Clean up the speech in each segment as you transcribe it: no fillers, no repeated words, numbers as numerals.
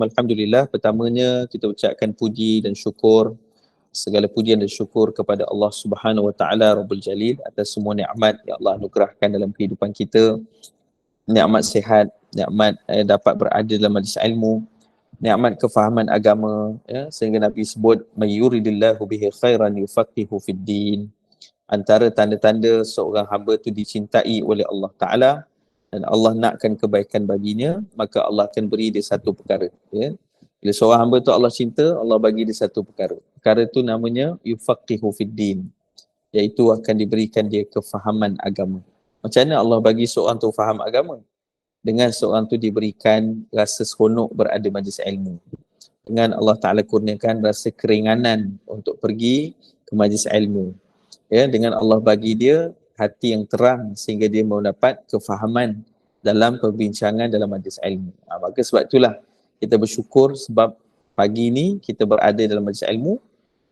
Alhamdulillah, pertamanya kita ucapkan puji dan syukur, segala pujian dan syukur kepada Allah Subhanahu Wa Taala Rabbul Jalil atas semua nikmat yang Allah anugerahkan dalam kehidupan kita. Nikmat sihat, nikmat dapat berada dalam majlis ilmu, nikmat kefahaman agama, ya, sehingga Nabi sebut mayyuridillahu bihi khairan yufaqihu fid din. Antara tanda-tanda seorang hamba itu dicintai oleh Allah Taala dan Allah nakkan kebaikan baginya, maka Allah akan beri dia satu perkara, ya. Bila seorang hamba tu Allah cinta, Allah bagi dia satu perkara. Perkara itu namanya yufaqihu fid din, iaitu akan diberikan dia kefahaman agama. Macam mana Allah bagi seorang tu faham agama? Dengan seorang tu diberikan rasa seronok berada majlis ilmu. Dengan Allah Ta'ala kurniakan rasa keringanan untuk pergi ke majlis ilmu. Ya, dengan Allah bagi dia hati yang terang sehingga dia mendapat kefahaman dalam perbincangan dalam majlis ilmu. Maka sebab itulah kita bersyukur sebab pagi ni kita berada dalam majlis ilmu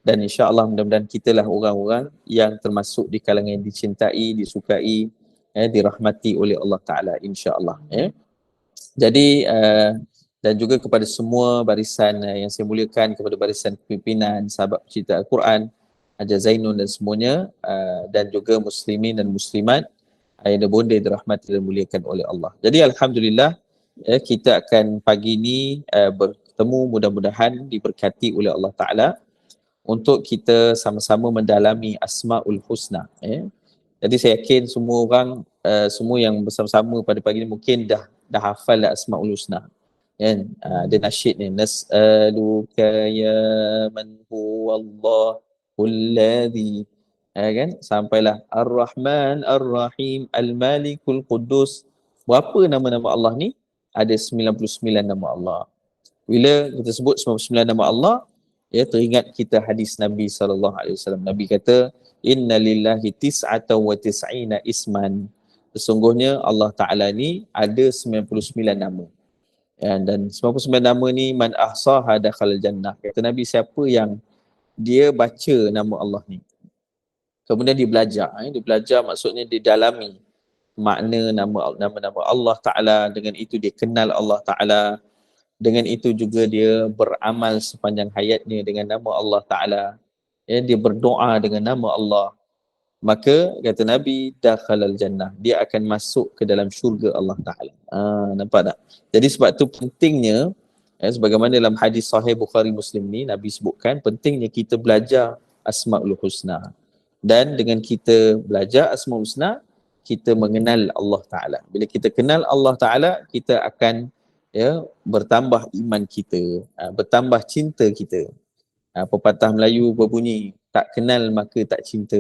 dan insya-Allah mudah-mudahan kitalah orang-orang yang termasuk di kalangan yang dicintai, disukai, dirahmati oleh Allah Ta'ala insya-Allah. Jadi dan juga kepada semua barisan yang saya muliakan, kepada barisan pimpinan, sahabat pecinta Al-Quran, Haji Zainun dan semuanya, dan juga muslimin dan muslimat yang bonda dirahmati dan dimuliakan oleh Allah. Jadi Alhamdulillah, kita akan pagi ini bertemu, mudah-mudahan diberkati oleh Allah Ta'ala untuk kita sama-sama mendalami Asma'ul Husna. Jadi saya yakin semua orang, semua yang bersama-sama pada pagi ini mungkin dah hafal dah Asma'ul Husna. Kan? Dia nasyid ni, nas'aluka ya man huwallah Alladhi, kan, sampailah Ar-Rahman Ar-Rahim Al-Malikul Quddus. Berapa nama-nama Allah ni? Ada 99 nama Allah. Bila kita sebut 99 nama Allah, ya, teringat kita hadis Nabi SAW. Nabi kata, Inna lillahi tis'ata wa tis'ina isman. Sesungguhnya Allah Ta'ala ni ada 99 nama. Ya, dan 99 nama ni man ahsaha dakhala jannah. Kata Nabi, siapa yang dia baca nama Allah ni, kemudian dia belajar, dia belajar maksudnya dia dalami makna nama-nama Allah Ta'ala, dengan itu dia kenal Allah Ta'ala, dengan itu juga dia beramal sepanjang hayatnya dengan nama Allah Ta'ala, ya, dia berdoa dengan nama Allah, maka kata Nabi dakhalal jannah, dia akan masuk ke dalam syurga Allah Ta'ala. Nampak tak? Jadi sebab tu pentingnya, sebagaimana dalam hadis sahih Bukhari Muslim ni, Nabi sebutkan pentingnya kita belajar Asma'ul Husna. Dan dengan kita belajar Asma'ul Husna, kita mengenal Allah Ta'ala. Bila kita kenal Allah Ta'ala, kita akan, ya, bertambah iman kita, bertambah cinta kita. Pepatah Melayu berbunyi, tak kenal maka tak cinta.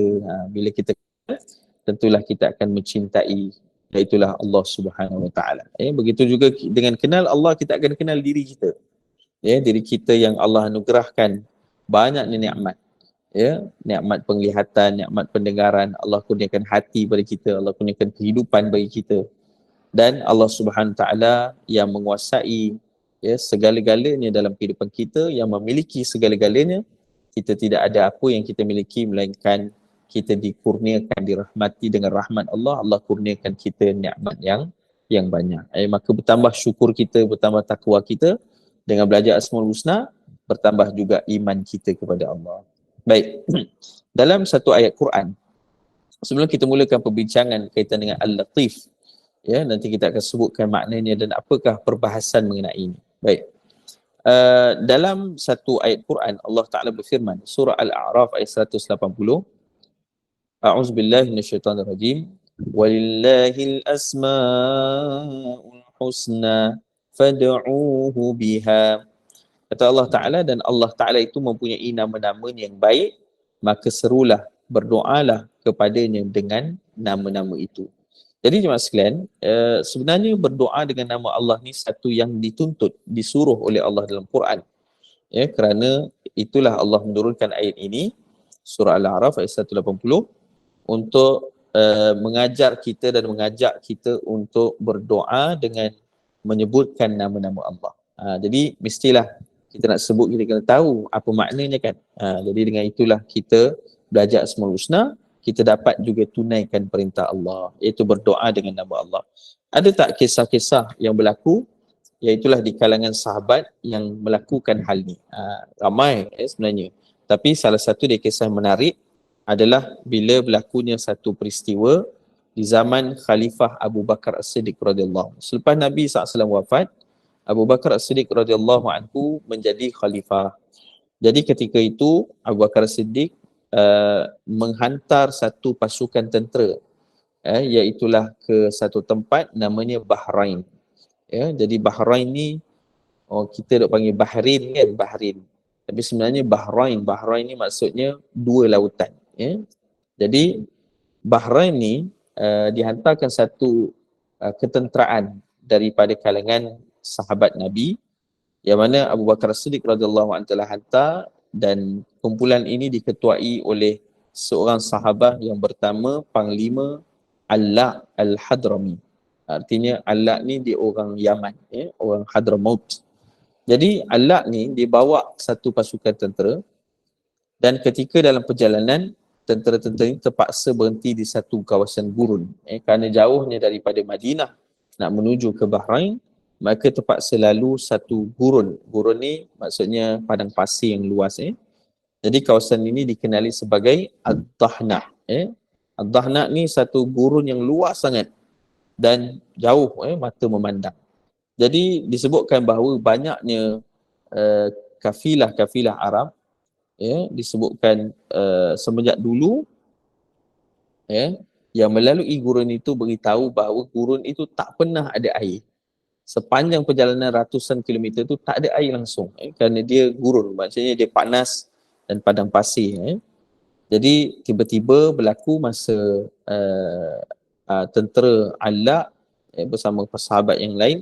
Bila kita kenal, tentulah kita akan mencintai, iaitulah Allah Subhanahu Wa Taala. Begitu juga dengan kenal Allah, kita akan kenal diri kita. Ya, diri kita yang Allah anugerahkan banyak nikmat. Ya, nikmat penglihatan, nikmat pendengaran, Allah kurniakan hati bagi kita, Allah kurniakan kehidupan bagi kita. Dan Allah Subhanahu Wa Taala yang menguasai, ya, segala-galanya dalam kehidupan kita, yang memiliki segala-galanya. Kita tidak ada apa yang kita miliki melainkan kita dikurniakan, dirahmati dengan rahmat Allah. Allah kurniakan kita nikmat yang banyak. Maka bertambah syukur kita, bertambah takwa kita dengan belajar Asmaul Husna, bertambah juga iman kita kepada Allah. Baik. Dalam satu ayat Quran, sebelum kita mulakan perbincangan kaitan dengan Al-Latif, ya, nanti kita akan sebutkan maknanya dan apakah perbahasan mengenai ini. Baik. Dalam satu ayat Quran, Allah Ta'ala berfirman, surah Al-A'raf ayat 180, A'udzubillahi minasyaitonirrajim. Walillahil asma'ul husna fad'uuhu biha. Kata Allah Ta'ala, dan Allah Ta'ala itu mempunyai nama-nama yang baik, maka serulah, berdoalah kepadanya dengan nama-nama itu. Jadi jemaah sekalian, sebenarnya berdoa dengan nama Allah ni satu yang dituntut, disuruh oleh Allah dalam Quran. Ya, kerana itulah Allah menurunkan ayat ini, surah Al-A'raf ayat 180, untuk mengajar kita dan mengajak kita untuk berdoa dengan menyebutkan nama-nama Allah. Jadi mestilah kita nak sebut, kita kena tahu apa maknanya kan. Jadi dengan itulah kita belajar Asmaul Husna, kita dapat juga tunaikan perintah Allah, iaitu berdoa dengan nama Allah. Ada tak kisah-kisah yang berlaku iaitulah di kalangan sahabat yang melakukan hal ni. Ramai sebenarnya. Tapi salah satu dari kisah menarik adalah bila berlakunya satu peristiwa di zaman Khalifah Abu Bakar As-Siddiq radhiyallahu. Selepas Nabi SAW wafat, Abu Bakar As-Siddiq radhiyallahu anhu menjadi khalifah. Jadi ketika itu Abu Bakar As-Siddiq menghantar satu pasukan tentera, iaitulah ke satu tempat namanya Bahrain. Jadi Bahrain ni, kita dok panggil Bahrain kan, Bahrain. Tapi sebenarnya Bahrain ni maksudnya dua lautan. Jadi Bahrain ni dihantarkan satu ketenteraan daripada kalangan sahabat Nabi, yang mana Abu Bakar As-Siddiq radhiyallahu anhu telah hantar, dan kumpulan ini diketuai oleh seorang sahabat yang bernama Panglima Ala Al-Hadrami. Artinya Ala ni dia orang Yaman, orang Hadramaut. Jadi Ala ni dia bawa satu pasukan tentera, dan ketika dalam perjalanan tentera-tentera ini terpaksa berhenti di satu kawasan gurun, kerana jauhnya daripada Madinah nak menuju ke Bahrain, maka terpaksa lalu satu gurun. Gurun ni maksudnya padang pasir yang luas. Jadi kawasan ini dikenali sebagai Ad-Dahna. Ad-Dahna ni satu gurun yang luas sangat dan jauh, mata memandang. Jadi disebutkan bahawa banyaknya kafilah-kafilah Arab, disebutkan semenjak dulu, yang melalui gurun itu beritahu bahawa gurun itu tak pernah ada air. Sepanjang perjalanan ratusan kilometer tu tak ada air langsung, kerana dia gurun, maksudnya dia panas dan padang pasir. Jadi tiba-tiba berlaku masa tentera Ala bersama sahabat yang lain,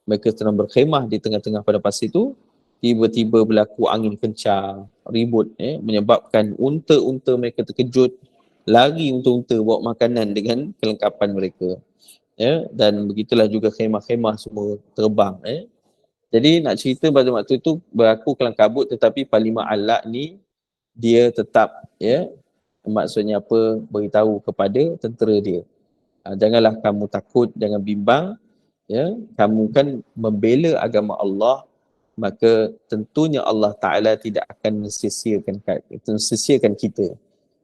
mereka sedang berkhemah di tengah-tengah padang pasir tu, tiba-tiba berlaku angin kencang, ribut, menyebabkan unta-unta mereka terkejut, lari unta-unta bawa makanan dengan kelengkapan mereka. Dan begitulah juga khemah-khemah semua terbang. Jadi nak cerita pada waktu itu berlaku kelam kabut, tetapi Panglima Ala ni dia tetap, maksudnya apa, beritahu kepada tentera dia, janganlah kamu takut, jangan bimbang, kamu kan membela agama Allah, maka tentunya Allah Ta'ala tidak akan mensisiakan kita.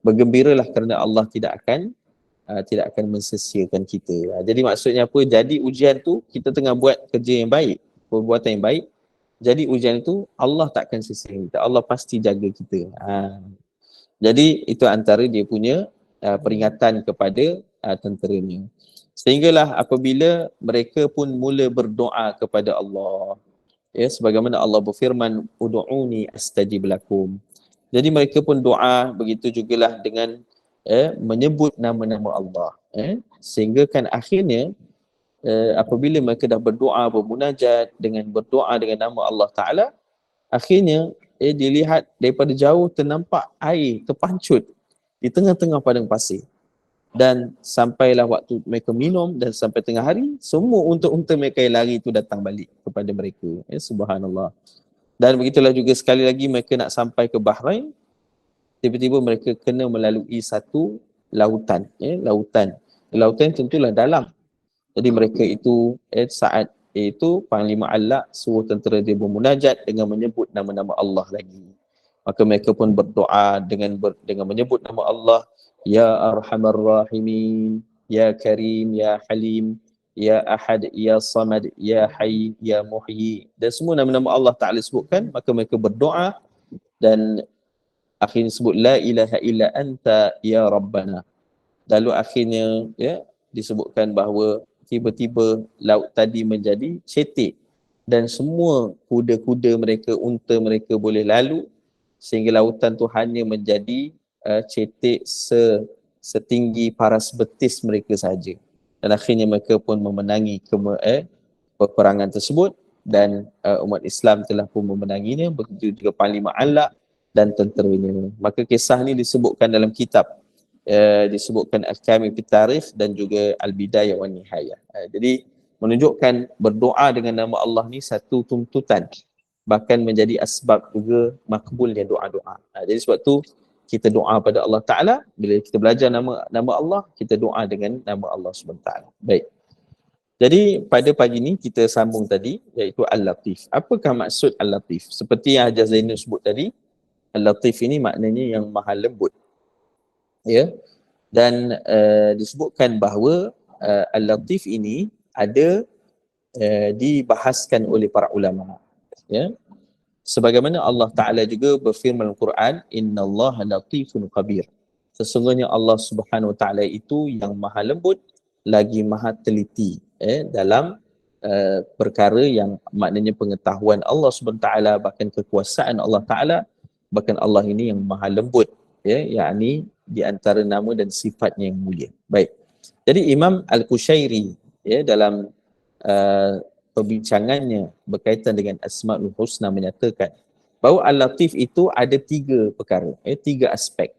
Bergembiralah kerana Allah tidak akan mensisiakan kita. Jadi maksudnya apa? Jadi ujian tu kita tengah buat kerja yang baik, perbuatan yang baik. Jadi ujian itu Allah tak akan sisihkan kita. Allah pasti jaga kita. Jadi itu antara dia punya peringatan kepada tenteranya. Sehinggalah apabila mereka pun mula berdoa kepada Allah, sebagaimana Allah berfirman, ud'uni astajib lakum. Jadi mereka pun doa, begitu jugalah dengan menyebut nama-nama Allah. Sehingga kan akhirnya apabila mereka dah berdoa, bermunajat dengan berdoa dengan nama Allah Ta'ala, akhirnya dilihat daripada jauh ternampak air terpancut di tengah-tengah padang pasir. Dan sampailah waktu mereka minum, dan sampai tengah hari, semua unta-unta mereka yang lari itu datang balik kepada mereka. Subhanallah. Dan begitulah juga sekali lagi mereka nak sampai ke Bahrain, tiba-tiba mereka kena melalui satu lautan. Lautan tentulah dalam. Jadi mereka itu saat itu Panglima Ala suruh tentera dia bermunajat dengan menyebut nama-nama Allah lagi. Maka mereka pun berdoa dengan menyebut nama Allah, Ya Arhamar Rahimin, Ya Karim, Ya Halim, Ya Ahad, Ya Samad, Ya Hayy, Ya Muhyi, dan semua nama-nama Allah Ta'ala sebutkan. Maka mereka berdoa dan akhirnya sebut La ilaha illa anta ya Rabbana. Lalu akhirnya disebutkan bahawa tiba-tiba laut tadi menjadi cetek, dan semua kuda-kuda mereka, unta mereka boleh lalu, sehingga lautan tu hanya menjadi cetek setinggi paras betis mereka saja. Dan akhirnya mereka pun memenangi peperangan tersebut, dan umat Islam telah pun memenanginya, begitu juga Panglima Ala dan tenteranya. Maka kisah ni disebutkan dalam kitab, disebutkan Al-Kamil fi Tarikh dan juga Al-Bidayah wan Nihayah. Jadi menunjukkan berdoa dengan nama Allah ni satu tuntutan, bahkan menjadi asbab juga makbulnya doa-doa. Jadi sebab tu kita doa pada Allah Ta'ala, bila kita belajar nama Allah, kita doa dengan nama Allah SWT. Baik. Jadi pada pagi ni kita sambung tadi iaitu Al-Latif. Apakah maksud Al-Latif? Seperti yang Haji Zainul sebut tadi, Al-Latif ini maknanya yang maha lembut. Ya. Dan disebutkan bahawa Al-Latif ini ada dibahaskan oleh para ulama. Ya. Sebagaimana Allah Ta'ala juga berfirman dalam Quran, Innallaha latifun khabir. Sesungguhnya Allah Subhanahu Wa Ta'ala itu yang maha lembut lagi maha teliti dalam perkara yang maknanya pengetahuan Allah Subhanahu Wa Ta'ala, bahkan kekuasaan Allah Ta'ala, bahkan Allah ini yang maha lembut, yakni di antara nama dan sifatnya yang mulia. Baik. Jadi Imam Al-Qushairi dalam perbincangannya berkaitan dengan Asmaul Husna menyatakan bahawa Al-Latif itu ada 3 perkara, 3 aspek.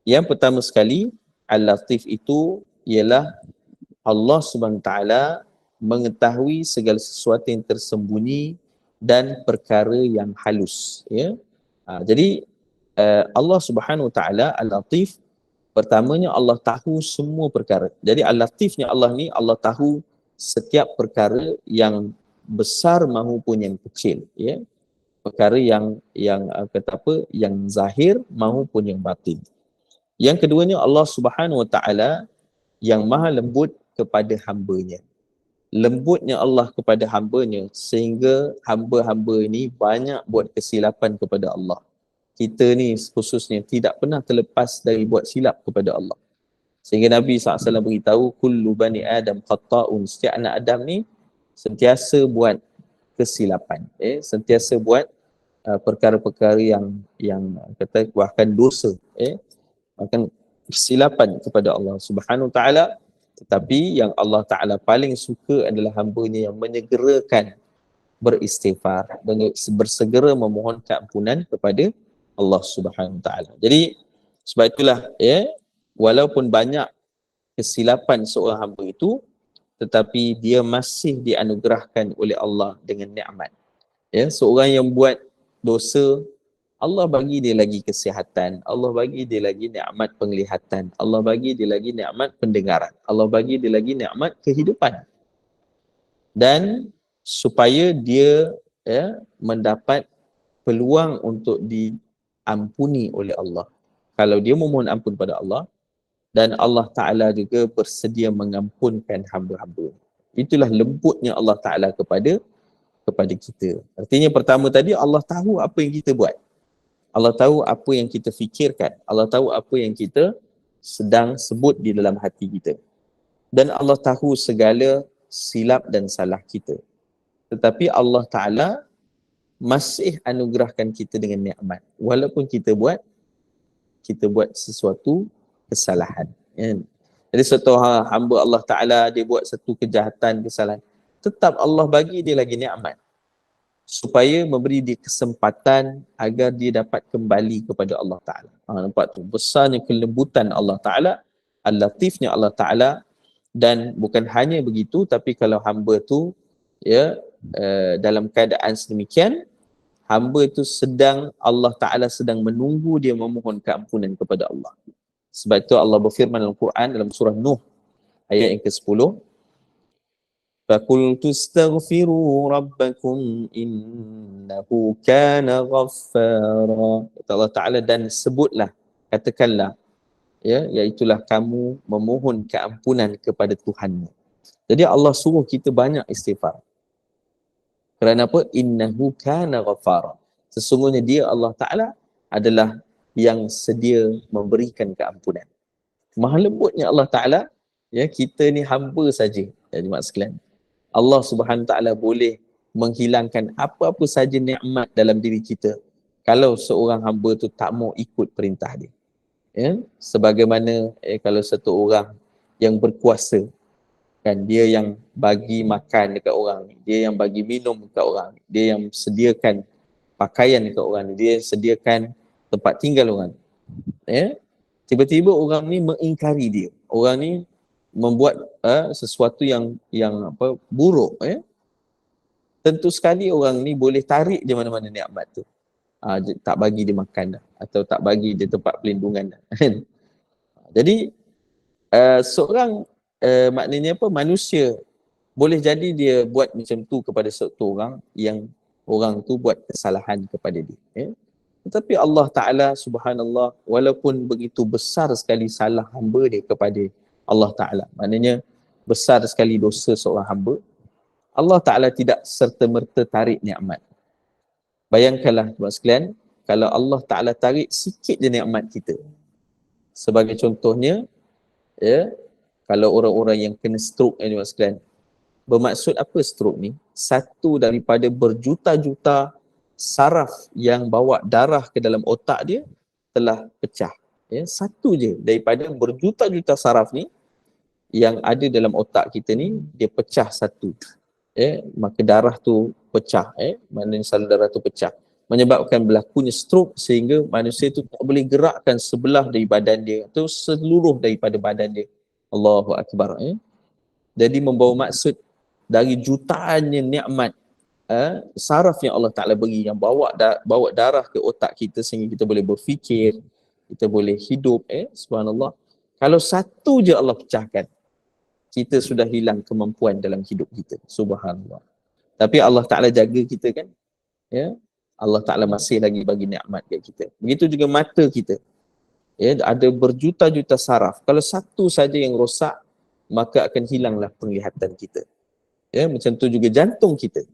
Yang pertama sekali, Al-Latif itu ialah Allah Subhanahu Taala mengetahui segala sesuatu yang tersembunyi dan perkara yang halus. Jadi Allah Subhanahu Taala Al-Latif, pertamanya Allah tahu semua perkara. Jadi Al-Latifnya Allah ni, Allah tahu setiap perkara yang besar maupun yang kecil, perkara yang kata apa, yang zahir maupun yang batin. Yang keduanya, Allah Subhanahu Wa Taala yang maha lembut kepada hamba-Nya. Lembutnya Allah kepada hamba-Nya sehingga hamba-hamba ini banyak buat kesilapan kepada Allah. Kita ni khususnya tidak pernah terlepas dari buat silap kepada Allah. Sehingga Nabi SAW beritahu, kullu bani Adam khatta'un. Setiap anak Adam ni sentiasa buat kesilapan. Sentiasa buat perkara-perkara yang kata bahkan dosa. Bahkan kesilapan kepada Allah Subhanahu Ta'ala. Tetapi yang Allah Ta'ala paling suka adalah hamba-Nya yang menyegerakan beristighfar, bersegera memohon keampunan kepada Allah Subhanahu Ta'ala. Jadi sebab itulah walaupun banyak kesilapan seorang hamba itu, tetapi dia masih dianugerahkan oleh Allah dengan nikmat. Seorang yang buat dosa, Allah bagi dia lagi kesihatan, Allah bagi dia lagi nikmat penglihatan, Allah bagi dia lagi nikmat pendengaran, Allah bagi dia lagi nikmat kehidupan. Dan supaya dia mendapat peluang untuk diampuni oleh Allah. Kalau dia memohon ampun pada Allah, dan Allah Ta'ala juga bersedia mengampunkan hamba-hamba. Itulah lembutnya Allah Ta'ala kepada kita. Artinya pertama tadi, Allah tahu apa yang kita buat. Allah tahu apa yang kita fikirkan. Allah tahu apa yang kita sedang sebut di dalam hati kita. Dan Allah tahu segala silap dan salah kita. Tetapi Allah Ta'ala masih anugerahkan kita dengan nikmat. Walaupun kita buat sesuatu kesalahan. Jadi suatu hamba Allah Ta'ala, dia buat satu kejahatan, kesalahan, tetap Allah bagi dia lagi nikmat. Supaya memberi dia kesempatan agar dia dapat kembali kepada Allah Ta'ala. Nampak tu, besarnya kelembutan Allah Ta'ala, Al-Latifnya Allah Ta'ala. Dan bukan hanya begitu, tapi kalau hamba tu dalam keadaan sedemikian, hamba itu Allah Ta'ala sedang menunggu dia memohon keampunan kepada Allah. Sebab itu Allah berfirman dalam Quran, dalam surah Nuh ayat yang ke-10, فَقُلْتُ اسْتَغْفِرُوا رَبَّكُمْ إِنَّهُ كَانَ غَفَّارًا. Kata Allah Ta'ala, dan sebutlah, katakanlah, iaitulah kamu memohon keampunan kepada Tuhanmu. Jadi Allah suruh kita banyak istighfar. Kerana apa? Innahu kana ghaffara. Sesungguhnya dia Allah Ta'ala adalah yang sedia memberikan keampunan. Maha lembutnya Allah Ta'ala, kita ni hamba saja. Jemaah sekalian, Allah Subhanahu Ta'ala boleh menghilangkan apa-apa saja nikmat dalam diri kita kalau seorang hamba tu tak mau ikut perintah dia. Sebagaimana kalau satu orang yang berkuasa, kan, dia yang bagi makan dekat orang ni, dia yang bagi minum dekat orang ni, dia yang sediakan pakaian dekat orang ni, dia sediakan tempat tinggal orang ni. Tiba-tiba orang ni mengingkari dia. Orang ni membuat sesuatu yang buruk. Tentu sekali orang ni boleh tarik je mana-mana nikmat tu. Tak bagi dia makan dah, atau tak bagi dia tempat pelindungan dah. Jadi seorang maknanya manusia Boleh jadi dia buat macam tu kepada satu orang yang orang tu buat kesalahan kepada dia. Tetapi Allah Ta'ala subhanallah, walaupun begitu besar sekali salah hamba dia kepada Allah Ta'ala, maknanya besar sekali dosa seorang hamba, Allah Ta'ala tidak serta-merta tarik nikmat. Bayangkanlah tuan sekalian, kalau Allah Ta'ala tarik sikit je nikmat kita. Sebagai contohnya, kalau orang-orang yang kena stroke ni tuan sekalian, bermaksud apa stroke ni? Satu daripada berjuta-juta saraf yang bawa darah ke dalam otak dia telah pecah. Satu je daripada berjuta-juta saraf ni yang ada dalam otak kita ni, dia pecah satu. Maka darah tu pecah, maknanya salur darah tu pecah, menyebabkan berlakunya stroke sehingga manusia tu tak boleh gerakkan sebelah dari badan dia atau seluruh daripada badan dia. Allahu Akbar. Jadi membawa maksud dari jutaannya nikmat saraf yang Allah Ta'ala beri yang bawa darah ke otak kita sehingga kita boleh berfikir, kita boleh hidup. Subhanallah. Kalau satu je Allah pecahkan, kita sudah hilang kemampuan dalam hidup kita. Subhanallah. Tapi Allah Ta'ala jaga kita kan. Allah Ta'ala masih lagi bagi nikmat kat kita. Begitu juga mata kita. Ada berjuta-juta saraf. Kalau satu saja yang rosak, maka akan hilanglah penglihatan kita. Macam tu juga jantung kita.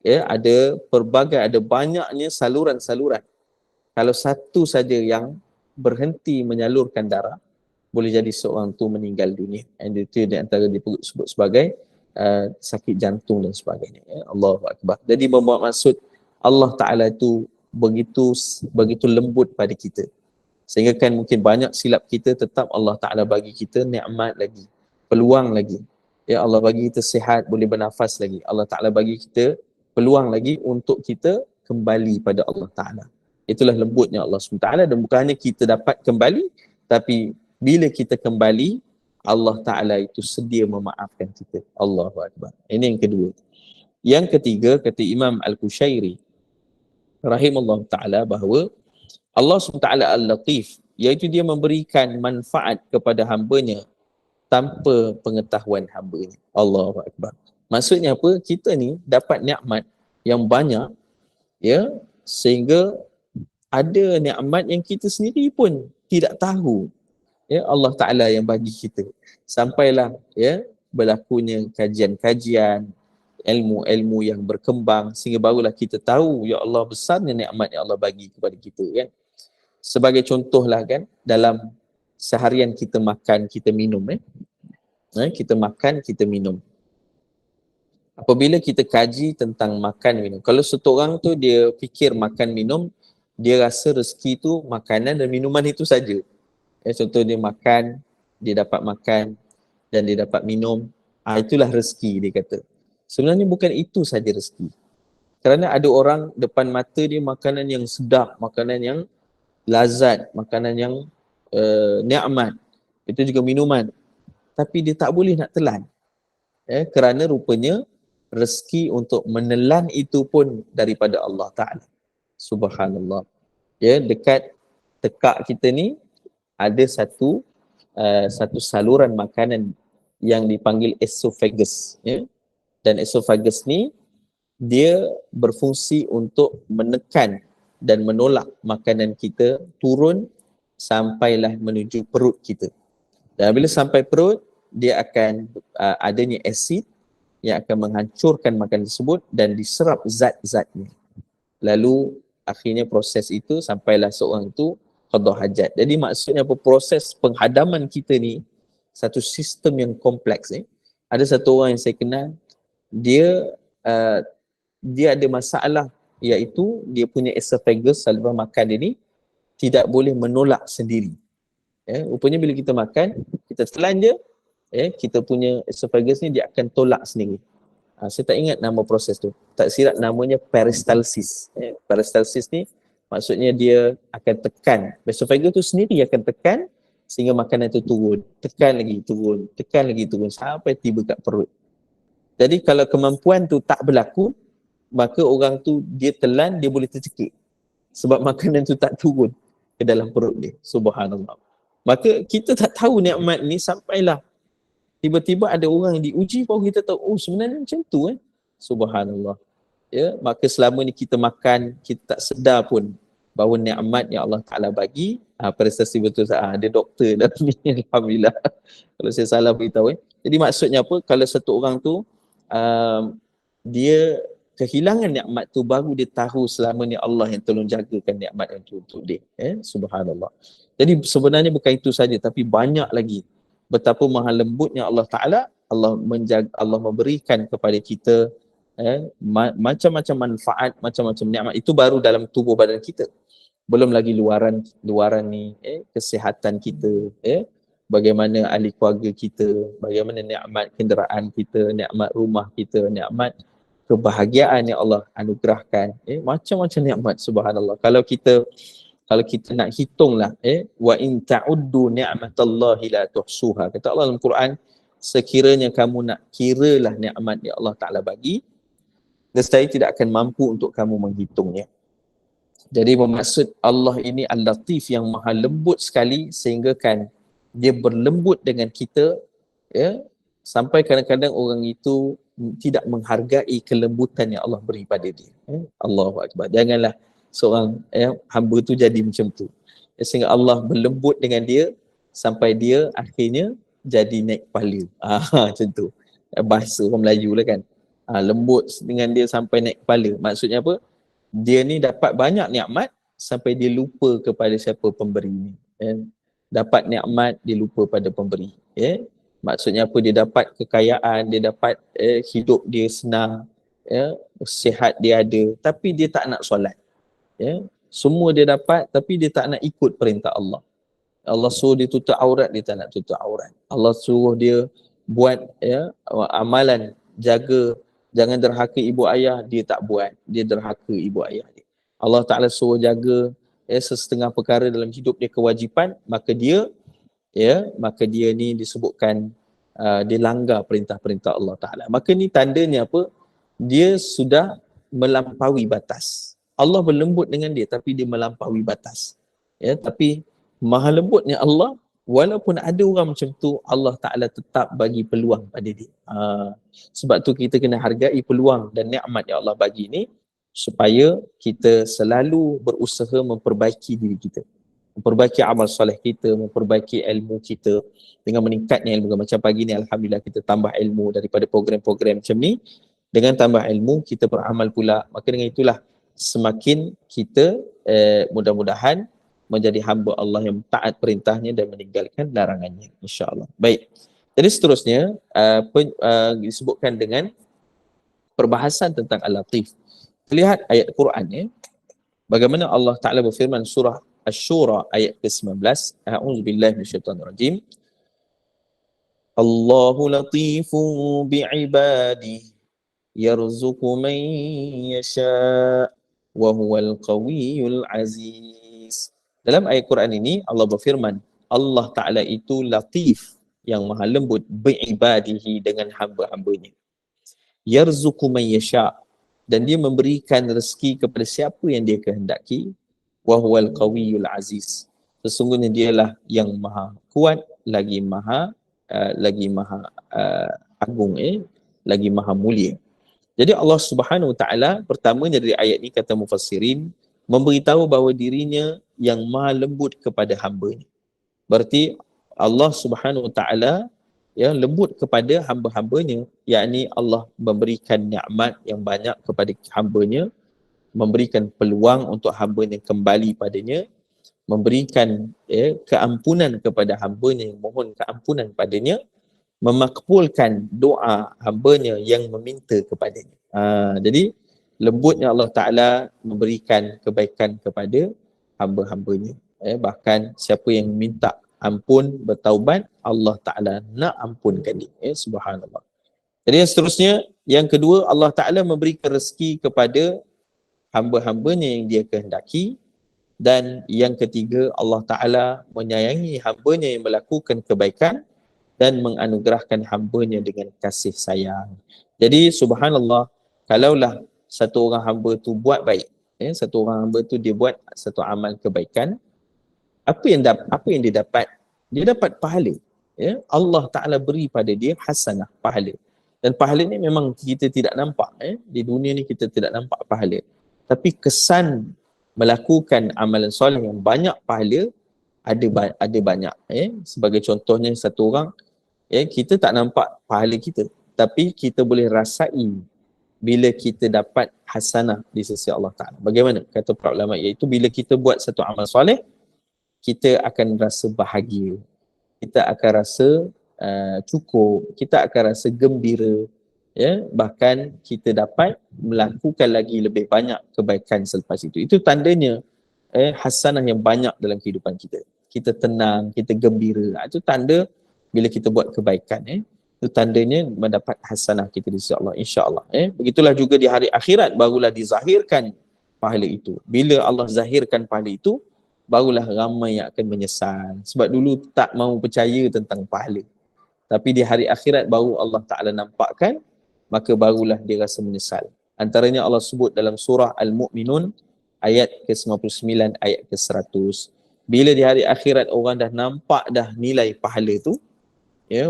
Ada banyaknya saluran-saluran. Kalau satu saja yang berhenti menyalurkan darah, boleh jadi seorang tu meninggal dunia. And itu di antara disebut sebagai sakit jantung dan sebagainya. Allahu Akbar. Jadi membuat maksud Allah Ta'ala itu begitu lembut pada kita. Sehingga kan mungkin banyak silap kita, tetap Allah Ta'ala bagi kita nikmat lagi, peluang lagi. Allah bagi kita sihat, boleh bernafas lagi. Allah Ta'ala bagi kita peluang lagi untuk kita kembali pada Allah Ta'ala. Itulah lembutnya Allah SWT. Dan bukan hanya kita dapat kembali, tapi bila kita kembali, Allah Ta'ala itu sedia memaafkan kita. Allahu Akbar. Ini yang kedua. Yang ketiga, kata Imam Al-Qushairi rahimahullah ta'ala, bahawa Allah SWT Al-Latif, iaitu dia memberikan manfaat kepada hambanya tanpa pengetahuan hambanya. Allahu Akbar. Maksudnya apa? Kita ni dapat nikmat yang banyak, sehingga ada nikmat yang kita sendiri pun tidak tahu. Allah Ta'ala yang bagi kita. Sampailah berlakunya kajian-kajian, ilmu-ilmu yang berkembang, sehingga barulah kita tahu, ya Allah, besarnya nikmat yang Allah bagi kepada kita kan. Sebagai contohlah kan, dalam seharian kita makan, kita minum. Kita makan, kita minum. Apabila kita kaji tentang makan minum, kalau satu orang tu dia fikir makan minum, dia rasa rezeki tu makanan dan minuman itu saja. Contoh dia makan, dia dapat makan dan dia dapat minum, itulah rezeki dia kata. Sebenarnya bukan itu saja rezeki. Kerana ada orang depan mata dia makanan yang sedap, makanan yang lazat, makanan yang nikmat, itu juga minuman, tapi dia tak boleh nak telan. Kerana rupanya rezeki untuk menelan itu pun daripada Allah Ta'ala. Subhanallah. Dekat tekak kita ni ada satu saluran makanan yang dipanggil esophagus. Dan esophagus ni dia berfungsi untuk menekan dan menolak makanan kita turun sampailah menuju perut kita. Dan bila sampai perut, dia akan adanya asid yang akan menghancurkan makanan tersebut dan diserap zat-zatnya. Lalu akhirnya proses itu sampailah seorang itu qada hajat. Jadi maksudnya apa? Proses penghadaman kita ni satu sistem yang kompleks. Ada satu orang yang saya kenal, dia ada masalah, iaitu dia punya esophagus, saluran makan dia ni tidak boleh menolak sendiri. Rupanya bila kita makan, kita telan je, kita punya esophagus ni dia akan tolak sendiri. Saya tak ingat nama proses tu. Tak silap namanya peristalsis. Peristalsis ni maksudnya dia akan tekan. Esophagus tu sendiri akan tekan sehingga makanan tu turun. Tekan lagi turun sampai tiba kat perut. Jadi kalau kemampuan tu tak berlaku, maka orang tu dia telan, dia boleh tercekik. Sebab makanan tu tak turun ke dalam perut dia. Subhanallah. Maka kita tak tahu nikmat ni sampailah tiba-tiba ada orang yang diuji baru kita tahu, oh sebenarnya macam tu Subhanallah. Ya, maka selama ni kita makan, kita tak sedar pun bahawa nikmat yang Allah Ta'ala bagi, prestasi betul, ada doktor dalam ni, Alhamdulillah. Kalau saya salah beritahu. Jadi maksudnya apa, kalau satu orang tu, dia kehilangan nikmat tu, baru dia tahu selama ni Allah yang tolong jagakan nikmat itu untuk dia. Subhanallah. Jadi sebenarnya bukan itu saja, tapi banyak lagi betapa maha lembutnya Allah Ta'ala. Allah menjaga, Allah memberikan kepada kita macam-macam manfaat, macam-macam nikmat. Itu baru dalam tubuh badan kita, belum lagi luaran ni, kesihatan kita, bagaimana ahli keluarga kita, bagaimana nikmat kenderaan kita, nikmat rumah kita, nikmat kebahagiaan yang Allah anugerahkan, macam-macam nikmat. Subhanallah. Kalau kita nak hitunglah, wa in ta'uddu ni'matallahi la tuhsuha, kata Allah dalam Quran, sekiranya kamu nak kiralah nikmat yang Allah Ta'ala bagi, nescaya tidak akan mampu untuk kamu menghitungnya. Jadi bermaksud Allah ini Al-Latif, yang maha lembut sekali, sehingga kan dia berlembut dengan kita, sampai kadang-kadang orang itu tidak menghargai kelembutan yang Allah beri pada dia. Allahu Akbar. Janganlah seorang hamba tu jadi macam tu. Sehingga Allah berlembut dengan dia sampai dia akhirnya jadi naik kepala. Macam tu. Bahasa orang Melayu lah kan. Lembut dengan dia sampai naik kepala. Maksudnya apa? Dia ni dapat banyak nikmat sampai dia lupa kepada siapa pemberi ni. Dapat nikmat, dia lupa pada pemberi. Maksudnya apa? Dia dapat kekayaan, dia dapat hidup dia senang, sihat dia ada, tapi dia tak nak solat. Semua dia dapat, tapi dia tak nak ikut perintah Allah. Allah suruh dia tutup aurat, dia tak nak tutup aurat. Allah suruh dia buat amalan, jaga, jangan derhaka ibu ayah, dia tak buat. Dia derhaka ibu ayah dia. Allah Ta'ala suruh jaga sesetengah perkara dalam hidup dia, kewajipan, maka dia ni disebutkan dia langgar perintah-perintah Allah Ta'ala. Maka ni tandanya apa? Dia sudah melampaui batas. Allah berlembut dengan dia, tapi dia melampaui batas. Tapi maha lembutnya Allah, walaupun ada orang macam tu, Allah Ta'ala tetap bagi peluang pada dia. Sebab tu kita kena hargai peluang dan nikmat yang Allah bagi ni, supaya kita selalu berusaha memperbaiki diri kita, memperbaiki amal soleh kita, memperbaiki ilmu kita dengan meningkatnya ilmu. Macam pagi ni Alhamdulillah kita tambah ilmu daripada program-program macam ni. Dengan tambah ilmu kita beramal pula, maka dengan itulah semakin kita mudah-mudahan menjadi hamba Allah yang taat perintahnya dan meninggalkan larangannya, insya-Allah. Baik. Jadi seterusnya disebutkan dengan perbahasan tentang Al-Latif. Lihat ayat Quran bagaimana Allah Ta'ala berfirman surah Asy-Syura ayat ke-19. A'udzubillahi minasyaitonirrajim. Allahu latifun bi'ibadihi yarzuqu man yasha' wa huwal qawiyyul aziz. Dalam ayat Quran ini Allah berfirman, Allah Ta'ala itu latif, yang maha lembut, bi'ibadihi, dengan hamba-hambanya. Yarzuqu man yasha', dan dia memberikan rezeki kepada siapa yang dia kehendaki. Wa huwal qawiyyul aziz, sesungguhnya dialah yang maha kuat, lagi maha agung, lagi maha mulia. Jadi Allah Subhanahu Wa Taala pertamanya dari ayat ini, kata mufassirin, memberitahu bahawa dirinya yang maha lembut kepada hamba-Nya. Berarti Allah Subhanahu Wa Taala lembut kepada hamba-hambanya, yakni Allah memberikan nikmat yang banyak kepada hambanya, memberikan peluang untuk hambanya kembali padanya, memberikan keampunan kepada hambanya yang mohon keampunan padanya, memakbulkan doa hambanya yang meminta kepadanya. Jadi lembutnya Allah Ta'ala memberikan kebaikan kepada hamba-hambanya. Bahkan siapa yang minta ampun, bertaubat, Allah Ta'ala nak ampunkan dia. Subhanallah. Jadi yang seterusnya, yang kedua, Allah Ta'ala memberikan rezeki kepada hamba-hambanya yang dia kehendaki. Dan yang ketiga, Allah Ta'ala menyayangi hambanya yang melakukan kebaikan dan menganugerahkan hambanya dengan kasih sayang. Jadi subhanallah, kalaulah satu orang hamba tu buat baik, satu orang hamba tu dia buat satu amal kebaikan, apa yang dia dapat? Dia dapat pahala. ya, Allah Ta'ala beri pada dia hasanah, pahala. Dan pahala ni memang kita tidak nampak, di dunia ni kita tidak nampak pahala. Tapi kesan melakukan amalan soleh yang banyak pahala ada banyak. Sebagai contohnya satu orang, kita tak nampak pahala kita, tapi kita boleh rasai bila kita dapat hasanah di sisi Allah Ta'ala. Bagaimana? Kata para ulama, iaitu bila kita buat satu amal soleh, kita akan rasa bahagia, kita akan rasa cukup, kita akan rasa gembira, bahkan kita dapat melakukan lagi lebih banyak kebaikan selepas itu. Itu tandanya hasanah yang banyak dalam kehidupan kita. Kita tenang, kita gembira. Itu tanda bila kita buat kebaikan. Itu tandanya mendapat hasanah kita di sisi Allah, insya-Allah. Begitulah juga di hari akhirat barulah dizahirkan pahala itu. Bila Allah zahirkan pahala itu, barulah ramai yang akan menyesal. Sebab dulu tak mahu percaya tentang pahala. Tapi di hari akhirat baru Allah Ta'ala nampakkan, maka barulah dia rasa menyesal. Antaranya Allah sebut dalam surah Al-Mu'minun ayat ke-99, ayat ke-100. Bila di hari akhirat orang dah nampak dah nilai pahala tu,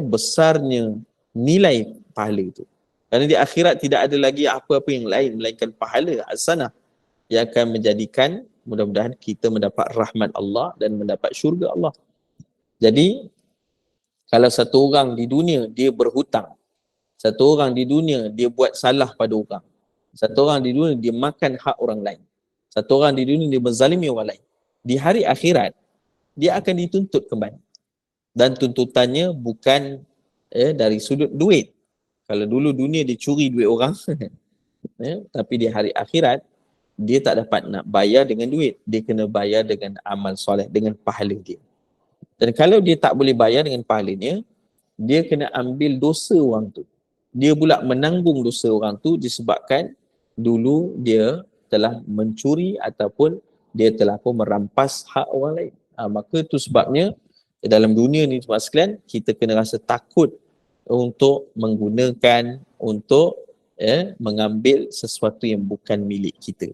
besarnya nilai pahala itu. Kerana di akhirat tidak ada lagi apa-apa yang lain melainkan pahala, hasanah, yang akan menjadikan mudah-mudahan kita mendapat rahmat Allah dan mendapat syurga Allah. Jadi, kalau satu orang di dunia dia berhutang, satu orang di dunia dia buat salah pada orang, satu orang di dunia dia makan hak orang lain, satu orang di dunia dia menzalimi orang lain, di hari akhirat dia akan dituntut kembali. Dan tuntutannya bukan dari sudut duit. Kalau dulu dunia dia curi duit orang, tapi di hari akhirat dia tak dapat nak bayar dengan duit, dia kena bayar dengan amal soleh, dengan pahala dia. Dan kalau dia tak boleh bayar dengan pahalanya, dia kena ambil dosa orang tu. Dia pula menanggung dosa orang tu disebabkan dulu dia telah mencuri ataupun dia telah pun merampas hak orang lain. Maka itu sebabnya dalam dunia ni teman sekalian, kita kena rasa takut untuk menggunakan, untuk mengambil sesuatu yang bukan milik kita.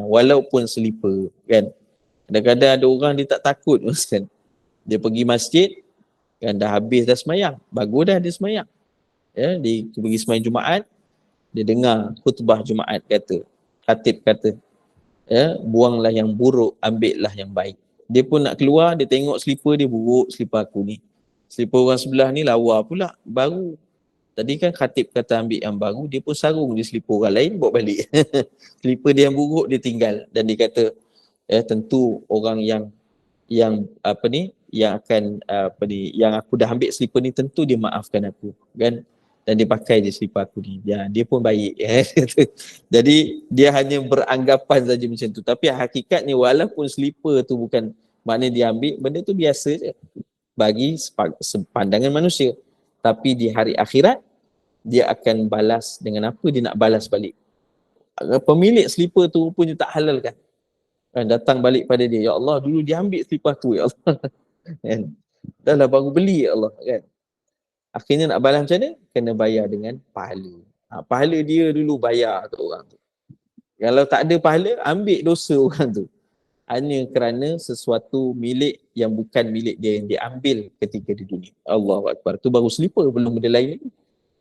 Walaupun selipar, kan. Kadang-kadang ada orang dia tak takut, kan. Dia pergi masjid, kan, dah habis dah semayang, bagus dah dia semayang. Dia pergi semayang Jumaat, dia dengar khutbah Jumaat kata, khatib kata, buanglah yang buruk, ambillah yang baik. Dia pun nak keluar, dia tengok selipar dia, buruk selipar aku ni. Selipar orang sebelah ni lawa pula, baru. Tadi kan khatib kata ambil yang baru, dia pun sarung di selipar orang lain, bawa balik. Selipar dia yang buruk dia tinggal. Dan dia kata, tentu orang yang yang aku dah ambil selipar ni, tentu dia maafkan aku, kan. Dan dia pakai je selipar aku ni, dia pun baik. Jadi dia hanya beranggapan saja macam tu, tapi hakikatnya walaupun selipar tu bukan maknanya dia ambil, benda tu biasa je bagi pandangan manusia, tapi di hari akhirat dia akan balas dengan apa dia nak balas balik. Pemilik selipar tu pun dia tak halalkan, kan, datang balik pada dia, ya Allah, dulu dia ambil selipar tu, ya Allah. Kan? Dah lah baru beli, ya Allah, kan. Akhirnya nak balas macam mana? Kena bayar dengan pahala. Pahala dia dulu bayar tu orang tu. Kalau tak ada pahala, ambil dosa orang tu. Hanya kerana sesuatu milik yang bukan milik dia yang dia ambil ketika di dunia. Allahu Akbar. Tu baru selipar, belum benda lain lagi.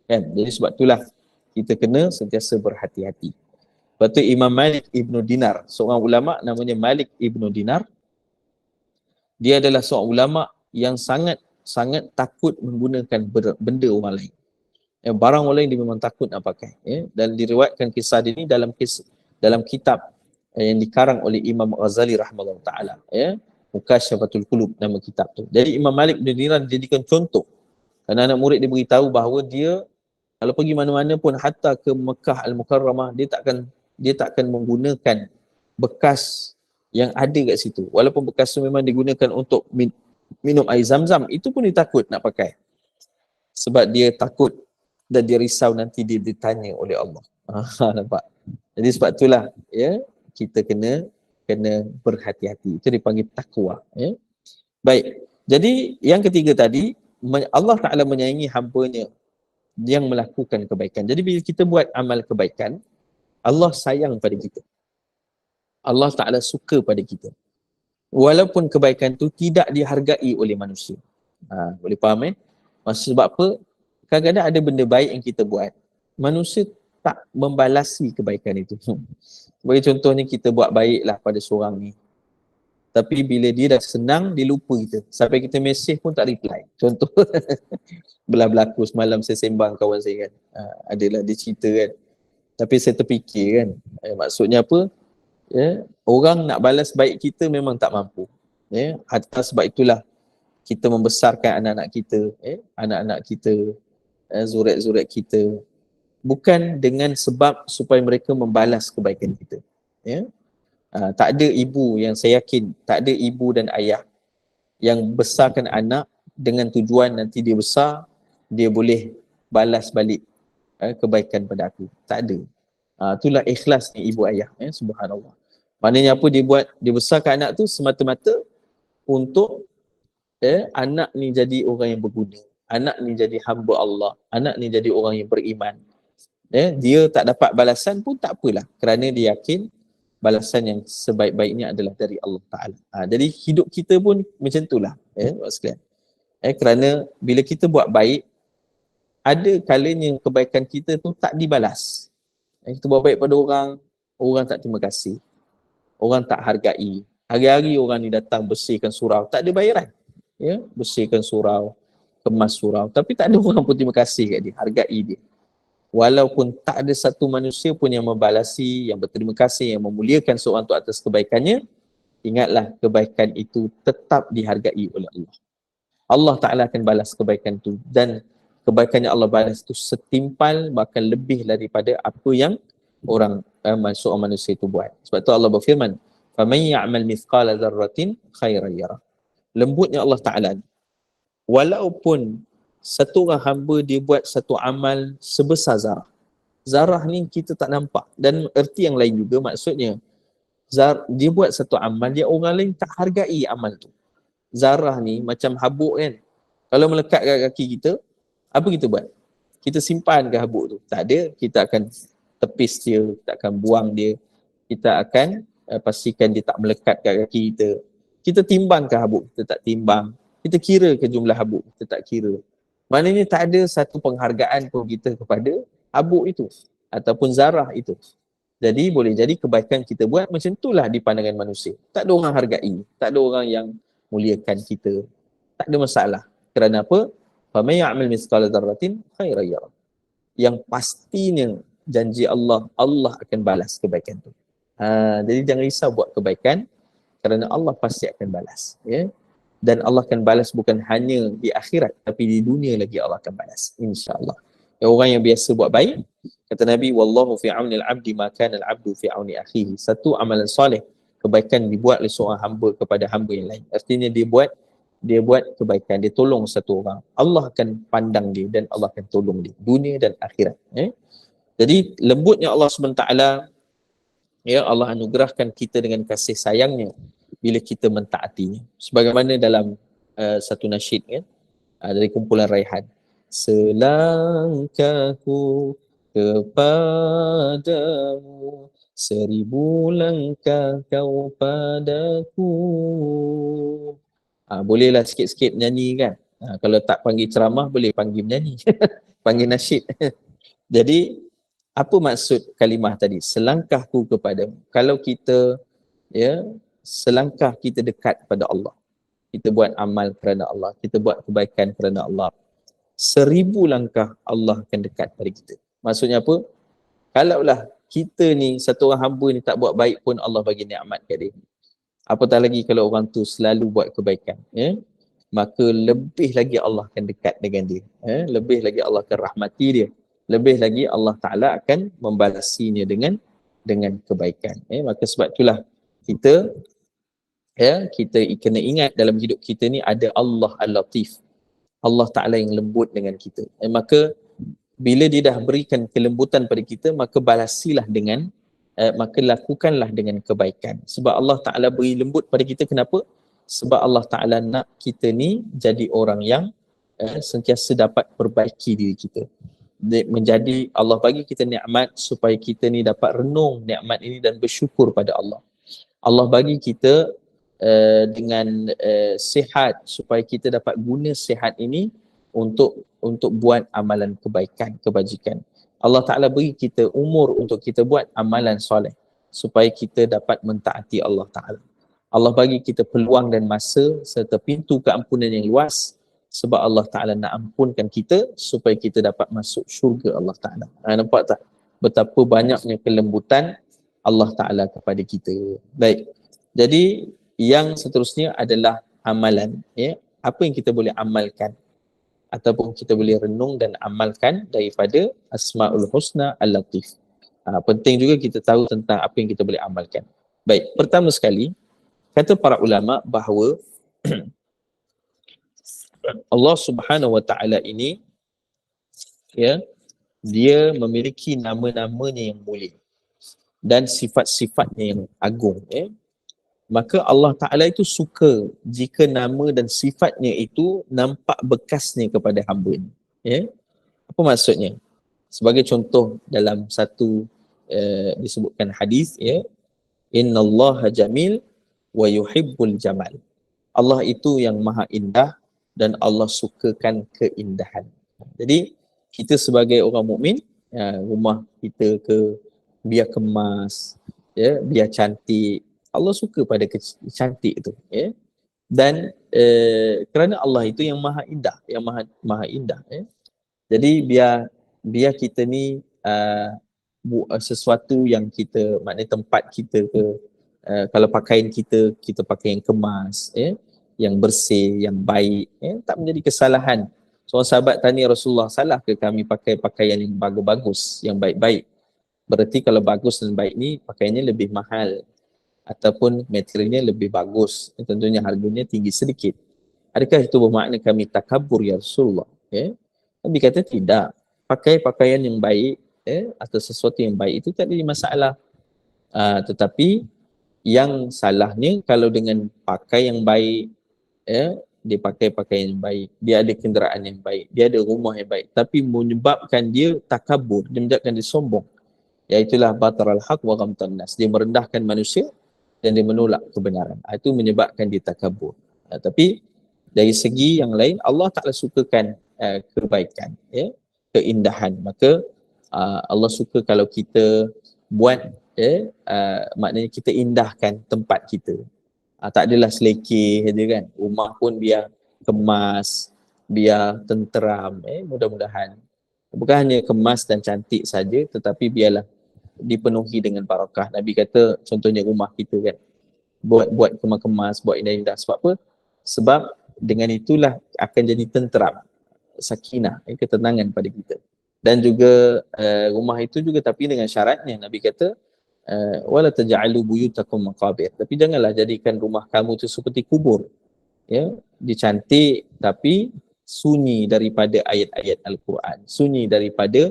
Kan? Jadi sebab itulah kita kena sentiasa berhati-hati. Lepas tu Imam Malik Ibn Dinar, seorang ulama namanya Malik Ibn Dinar, dia adalah seorang ulama yang sangat takut menggunakan benda orang lain. Barang orang lain dia memang takut nak pakai. Dan diriwayatkan kisah dia ni dalam kitab yang dikarang oleh Imam Ghazali rahimahullah ta'ala. Mukasyafatul Qulub nama kitab tu. Jadi Imam Malik bin Dinar dijadikan contoh. Kerana anak murid dia beritahu bahawa dia kalau pergi mana-mana pun, hatta ke Mekah Al-Mukarramah, dia takkan menggunakan bekas yang ada kat situ. Walaupun bekas tu memang digunakan untuk minum air zam-zam, itu pun dia takut nak pakai. Sebab dia takut dan dia risau nanti dia ditanya oleh Allah. Nampak? Jadi sebab itulah kita kena berhati-hati. Itu dipanggil takwa. Baik. Jadi yang ketiga tadi, Allah Ta'ala menyayangi hamba-Nya yang melakukan kebaikan. Jadi bila kita buat amal kebaikan, Allah sayang pada kita. Allah Ta'ala suka pada kita. Walaupun kebaikan tu tidak dihargai oleh manusia. Boleh faham Sebab apa? Kadang-kadang ada benda baik yang kita buat, manusia tak membalasi kebaikan itu. Sebagai contohnya, kita buat baiklah pada seorang ni, tapi bila dia dah senang, dia lupa kita. Sampai kita mesej pun tak reply. Contoh, berlaku semalam saya sembang kawan saya kan. Adalah dia cerita kan. Tapi saya terfikir kan, maksudnya apa? Orang nak balas baik kita memang tak mampu. Atas sebab itulah kita membesarkan anak-anak kita, anak-anak kita, zurat-zurat kita, bukan dengan sebab supaya mereka membalas kebaikan kita. Tak ada ibu, yang saya yakin tak ada ibu dan ayah yang besarkan anak dengan tujuan nanti dia besar, dia boleh balas balik kebaikan pada aku. Tak ada. Itulah ikhlasnya ibu ayah. Subhanallah. Maknanya apa dia buat? Dia besarkan anak tu semata-mata untuk anak ni jadi orang yang berguna. Anak ni jadi hamba Allah. Anak ni jadi orang yang beriman. Dia tak dapat balasan pun tak apalah. Kerana dia yakin balasan yang sebaik-baiknya adalah dari Allah Ta'ala. Jadi hidup kita pun macam itulah. Kerana bila kita buat baik, ada kalanya kebaikan kita tu tak dibalas. Kita buat baik pada orang, orang tak terima kasih. Orang tak hargai. Hari-hari orang ni datang bersihkan surau, tak ada bayaran. Bersihkan surau, kemas surau, tapi tak ada orang pun terima kasih kat dia, hargai dia. Walaupun tak ada satu manusia pun yang membalasi, yang berterima kasih, yang memuliakan seorang tu atas kebaikannya, ingatlah kebaikan itu tetap dihargai oleh Allah. Allah Ta'ala akan balas kebaikan tu, dan kebaikan yang Allah balas tu setimpal, bahkan lebih daripada apa yang seorang manusia itu buat. Sebab tu Allah berfirman, فَمَنْ يَعْمَلْ مِثْقَالَ ذَرَّةٍ خَيْرًا يَرَهُ. Lembutnya Allah Ta'ala, walaupun satu orang hamba dia buat satu amal sebesar zarah. Zarah ni kita tak nampak, dan erti yang lain juga, maksudnya dia buat satu amal, dia orang lain tak hargai amal tu. Zarah ni macam habuk kan, kalau melekat kat kaki kita, apa kita buat? Kita simpan ke habuk tu? Tak ada, kita akan tepis dia, kita akan buang dia, kita akan pastikan dia tak melekat kat kaki kita. Kita timbang ke habuk? Kita tak timbang. Kita kira ke jumlah habuk? Kita tak kira. Maknanya tak ada satu penghargaan pun kita kepada habuk itu ataupun zarah itu. Jadi boleh jadi kebaikan kita buat macam itulah di pandangan manusia. Tak ada orang hargai, tak ada orang yang muliakan kita. Tak ada masalah. Kerana apa? فَمَنْ يَعْمَلْ مِثْقَالَ ذَرَّةٍ خَيْرًا يَرَهُ. Yang pastinya janji Allah, Allah akan balas kebaikan itu. Jadi jangan risau buat kebaikan, kerana Allah pasti akan balas. Dan Allah akan balas bukan hanya di akhirat, tapi di dunia lagi Allah akan balas, insya-Allah. Orang yang biasa buat baik, kata Nabi, wallahu fi auni al-'abdi ma kana al-'abdu fi auni akhihi. Satu amalan soleh, kebaikan dibuat oleh seorang hamba kepada hamba yang lain. Artinya dia buat kebaikan, dia tolong satu orang, Allah akan pandang dia dan Allah akan tolong dia dunia dan akhirat. Jadi lembutnya Allah SWT, Allah anugerahkan kita dengan kasih sayangnya bila kita mentaatinya. Sebagaimana dalam satu nasyid kan, dari kumpulan Raihan, selangkahku kepadamu, 1000 langkah kau padaku. Bolehlah sikit-sikit menyanyi kan. Kalau tak panggil ceramah, boleh panggil menyanyi. Panggil nasyid. Jadi apa maksud kalimah tadi? Selangkahku kepadamu. Kalau kita selangkah kita dekat pada Allah, kita buat amal kerana Allah, kita buat kebaikan kerana Allah, 1000 langkah Allah akan dekat pada kita. Maksudnya apa? Kalaulah kita ni, satu orang hamba ni tak buat baik pun Allah bagi nikmat kat dia, apatah lagi kalau orang tu selalu buat kebaikan, maka lebih lagi Allah akan dekat dengan dia, lebih lagi Allah akan rahmati dia, lebih lagi Allah Ta'ala akan membalasinya dengan kebaikan. Maka sebab itulah kita kena ingat dalam hidup kita ni ada Allah Al-Latif, Allah Ta'ala yang lembut dengan kita. Maka bila dia dah berikan kelembutan pada kita, maka balasilah maka lakukanlah dengan kebaikan. Sebab Allah Ta'ala beri lembut pada kita, kenapa? Sebab Allah Ta'ala nak kita ni jadi orang yang sentiasa dapat perbaiki diri kita. Menjadi Allah bagi kita nikmat supaya kita ni dapat renung nikmat ini dan bersyukur pada Allah. Allah bagi kita dengan sihat supaya kita dapat guna sihat ini untuk buat amalan kebaikan, kebajikan. Allah Ta'ala beri kita umur untuk kita buat amalan soleh supaya kita dapat mentaati Allah Ta'ala. Allah bagi kita peluang dan masa serta pintu keampunan yang luas sebab Allah Ta'ala nak ampunkan kita supaya kita dapat masuk syurga Allah Ta'ala. Nampak tak betapa banyaknya kelembutan Allah Ta'ala kepada kita. Baik, jadi yang seterusnya adalah amalan. Ya. Apa yang kita boleh amalkan ataupun kita boleh renung dan amalkan daripada Asma'ul Husna Al-Latif. Penting juga kita tahu tentang apa yang kita boleh amalkan. Baik, pertama sekali, kata para ulama bahawa Allah Subhanahu Wa Ta'ala ini, ya, dia memiliki nama-namanya yang mulia dan sifat-sifatnya yang agung. Ya. Maka Allah Ta'ala itu suka jika nama dan sifatnya itu nampak bekasnya kepada hamba ni. Ya? Apa maksudnya? Sebagai contoh dalam satu disebutkan hadis, ya, innallaha jamil wa yuhibbul jamal. Allah itu yang maha indah dan Allah sukakan keindahan. Jadi kita sebagai orang mukmin, rumah kita biar kemas, ya, biar cantik. Allah suka pada cantik itu, ya. Dan kerana Allah itu yang maha indah, yang maha indah, ya. Jadi biar kita ni sesuatu yang kita, maknanya tempat kita ke, kalau pakaian kita pakai yang kemas, ya, yang bersih, yang baik, ya, tak menjadi kesalahan. Seorang sahabat tanya Rasulullah, salah ke kami pakai pakaian yang bagus-bagus, yang baik-baik? Berarti kalau bagus dan baik ni pakaiannya lebih mahal ataupun materialnya lebih bagus, tentunya harganya tinggi sedikit. Adakah itu bermakna kami takabur ya Rasulullah? Ya? Nabi kata tidak. Pakai pakaian yang baik, ya, atau sesuatu yang baik itu tak ada masalah. Tetapi yang salahnya kalau dengan pakai yang baik, ya, dia pakai pakaian yang baik, dia ada kenderaan yang baik, dia ada rumah yang baik, tapi menyebabkan dia takabur, dia menyebabkan dia sombong. Iaitulah bataral haq wa ghamtan nas. Dia merendahkan manusia dan dia menolak kebenaran. Itu menyebabkan dia takabur. Tapi dari segi yang lain, Allah Ta'ala sukakan kebaikan, ya, keindahan. Maka Allah suka kalau kita buat, ya, maknanya kita indahkan tempat kita. Tak adalah selekeh je kan. Rumah pun biar kemas, biar tenteram, mudah-mudahan. Bukan hanya kemas dan cantik saja, tetapi biarlah dipenuhi dengan barakah. Nabi kata contohnya rumah kita kan, buat kemas-kemas, buat indah-indah. Sebab apa? Sebab dengan itulah akan jadi tenteram, sakinah, ketenangan pada kita. Dan juga rumah itu juga tapi dengan syaratnya, Nabi kata wala taj'alu buyutakum maqabir. Tapi janganlah jadikan rumah kamu itu seperti kubur. Ya, dicantik tapi sunyi daripada ayat-ayat Al-Quran, sunyi daripada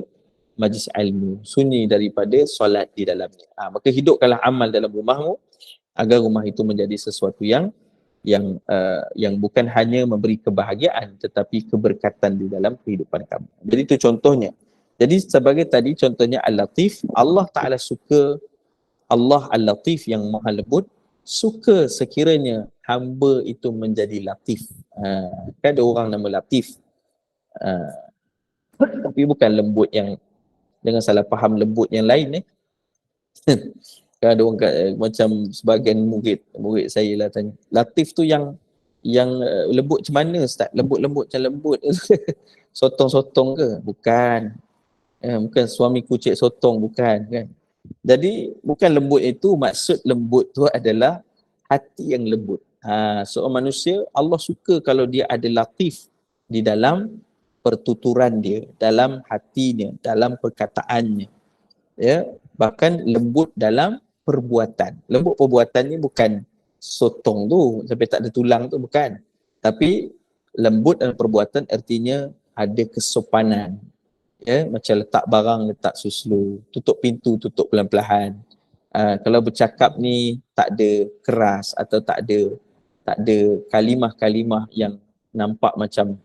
majlis ilmu, sunyi daripada solat di dalamnya. Maka hidupkanlah amal dalam rumahmu agar rumah itu menjadi sesuatu yang bukan hanya memberi kebahagiaan tetapi keberkatan di dalam kehidupan kamu. Jadi itu contohnya. Jadi sebagai tadi contohnya Al-Latif, Allah Ta'ala suka, Allah Al-Latif yang maha lembut, suka sekiranya hamba itu menjadi latif. Kan ada orang nama Latif, tapi bukan lembut yang, jangan salah faham lembut yang lain. Kan ada orang macam sebahagian murid saya lah tanya, Latif tu yang lembut macam mana Ustaz? Lembut-lembut macam lembut sotong-sotong ke? Bukan. Bukan suami kucing sotong, bukan kan. Jadi bukan lembut itu, maksud lembut tu adalah hati yang lembut. Seorang manusia, Allah suka kalau dia ada latif di dalam pertuturan dia, dalam hatinya, dalam perkataannya, ya, bahkan lembut dalam perbuatan. Lembut perbuatan ni bukan sotong tu sampai tak ada tulang tu, bukan. Tapi lembut dalam perbuatan artinya ada kesopanan, ya, macam letak barang letak suslu, tutup pintu tutup pelan-pelan. Kalau bercakap ni tak ada keras atau tak ada kalimah-kalimah yang nampak macam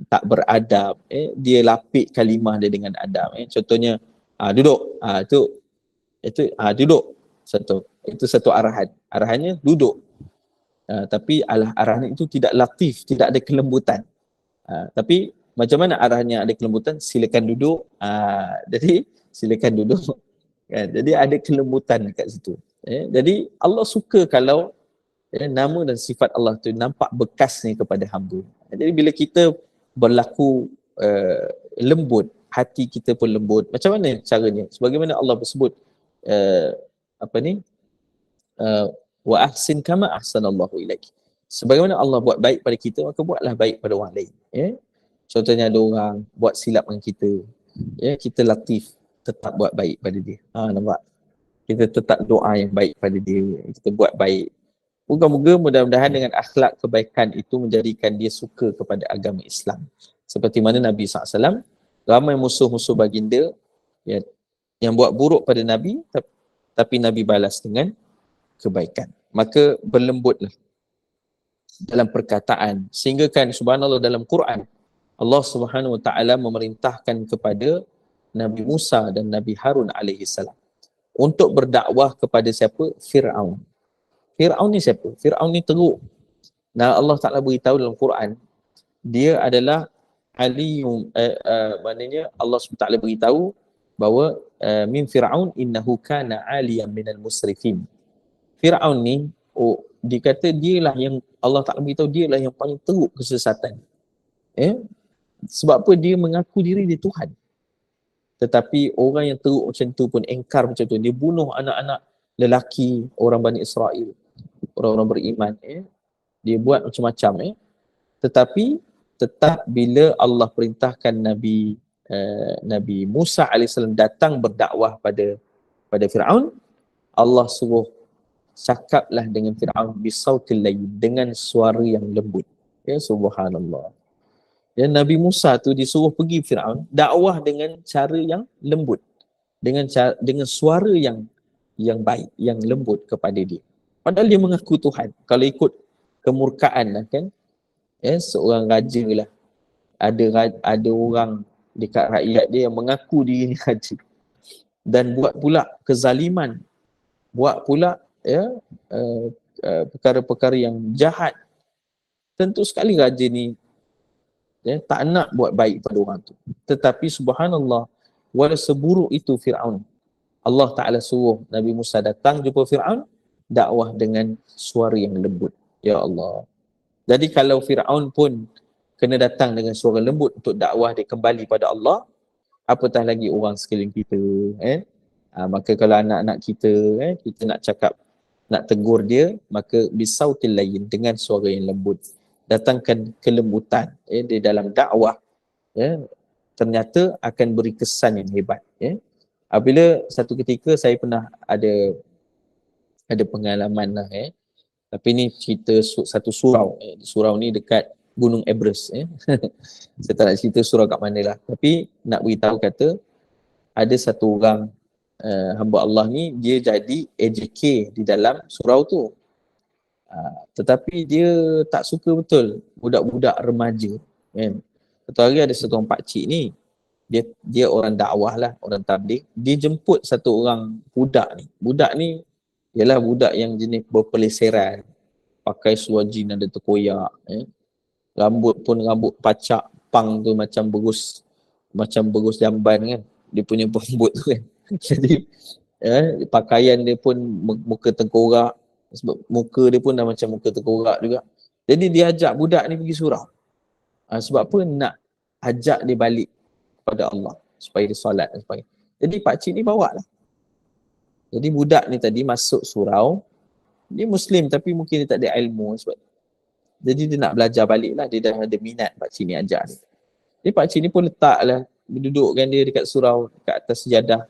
tak beradab, dia lapik kalimah dia dengan adab. Contohnya duduk, itu duduk, itu satu arahannya duduk. Tapi arahan itu tidak latif, tidak ada kelembutan. Tapi macam mana arahnya ada kelembutan? Silakan duduk. Jadi silakan duduk. Kan? Jadi ada kelembutan dekat situ. Jadi Allah suka kalau nama dan sifat Allah tu nampak bekasnya kepada hamba. Jadi bila kita berlaku lembut, hati kita pun lembut. Macam mana caranya? Sebagaimana Allah bersebut apa ni? Wa ahsin kama ahsanallahu ilaik. Sebagaimana Allah buat baik pada kita, maka buatlah baik pada orang lain. Contohnya ada orang buat silap dengan kita, kita latif, tetap buat baik pada dia. Nampak? Kita tetap doa yang baik pada dia, kita buat baik. Moga-moga mudah-mudahan dengan akhlak kebaikan itu menjadikan dia suka kepada agama Islam. Seperti mana Nabi SAW, ramai musuh-musuh baginda yang buat buruk pada Nabi, tapi Nabi balas dengan kebaikan. Maka berlembutlah dalam perkataan. Sehingga kan subhanallah dalam Quran, Allah Subhanahu Wa Taala memerintahkan kepada Nabi Musa dan Nabi Harun alaihi salam untuk berdakwah kepada siapa? Fir'aun. Fir'aun ni siapa? Fir'aun ni teruk. Nah, Allah Ta'ala beritahu dalam Quran, dia adalah aliyum, maknanya Allah SWT beritahu bahawa min Fir'aun innahu kana aliyan minal musrifin. Fir'aun ni, dikata dialah yang Allah Ta'ala beritahu dialah yang paling teruk kesesatan. Sebab apa? Dia mengaku diri dia Tuhan. Tetapi orang yang teruk macam tu pun engkar macam tu. Dia bunuh anak-anak lelaki orang Bani Israel, orang-orang beriman. Dia buat macam-macam. Tetapi tetap bila Allah perintahkan Nabi Musa AS datang berdakwah pada Fir'aun, Allah suruh cakaplah dengan Fir'aun bisautil layyin, dengan suara yang lembut. Subhanallah. Nabi Musa tu disuruh pergi Fir'aun dakwah dengan cara yang lembut, dengan suara yang baik, yang lembut kepada dia. Padahal dia mengaku Tuhan. Kalau ikut kemurkaan lah kan, seorang raja lah, ada orang dekat rakyat dia yang mengaku diri ni raja dan buat pula kezaliman, buat pula perkara-perkara yang jahat. Tentu sekali raja ni tak nak buat baik pada orang tu. Tetapi subhanallah, walau seburuk itu Fir'aun, Allah Ta'ala suruh Nabi Musa datang jumpa Fir'aun, dakwah dengan suara yang lembut. Ya Allah. Jadi kalau Fir'aun pun kena datang dengan suara lembut untuk dakwah dia kembali pada Allah, apatah lagi orang sekeliling kita. Maka kalau anak-anak kita, kita nak cakap, nak tegur dia, maka bisautil layyin, dengan suara yang lembut. Datangkan kelembutan di dalam dakwah, ternyata akan beri kesan yang hebat. Apabila satu ketika saya pernah ada pengalaman lah, tapi ni cerita satu surau. Surau ni dekat Gunung Everest. Saya tak nak cerita surau kat mana lah, tapi nak beritahu kata ada satu orang hamba Allah ni, dia jadi AJK di dalam surau tu. Tetapi dia tak suka betul budak-budak remaja. Satu hari ada satu orang pakcik ni, dia orang dakwah lah, orang tabligh. Dia jemput satu orang budak ni. Budak ni ialah budak yang jenis berpeleseran, pakai seluar jin ada terkoyak, rambut pun rambut pacak pang tu macam berus jamban kan, dia punya rambut tu kan. Jadi pakaian dia pun muka tengkorak, sebab muka dia pun dah macam muka tengkorak juga. Jadi dia ajak budak ni pergi surau. Sebab apa? Nak ajak dia balik kepada Allah supaya dia solat dan sebagainya. Jadi pakcik ni bawa lah. Jadi budak ni tadi masuk surau, dia Muslim tapi mungkin dia tak ada ilmu sebab. Jadi dia nak belajar balik lah, dia dah ada minat pakcik ni ajak dia. Jadi pakcik ni pun letaklah, dudukkan dia dekat surau, dekat atas sejadah.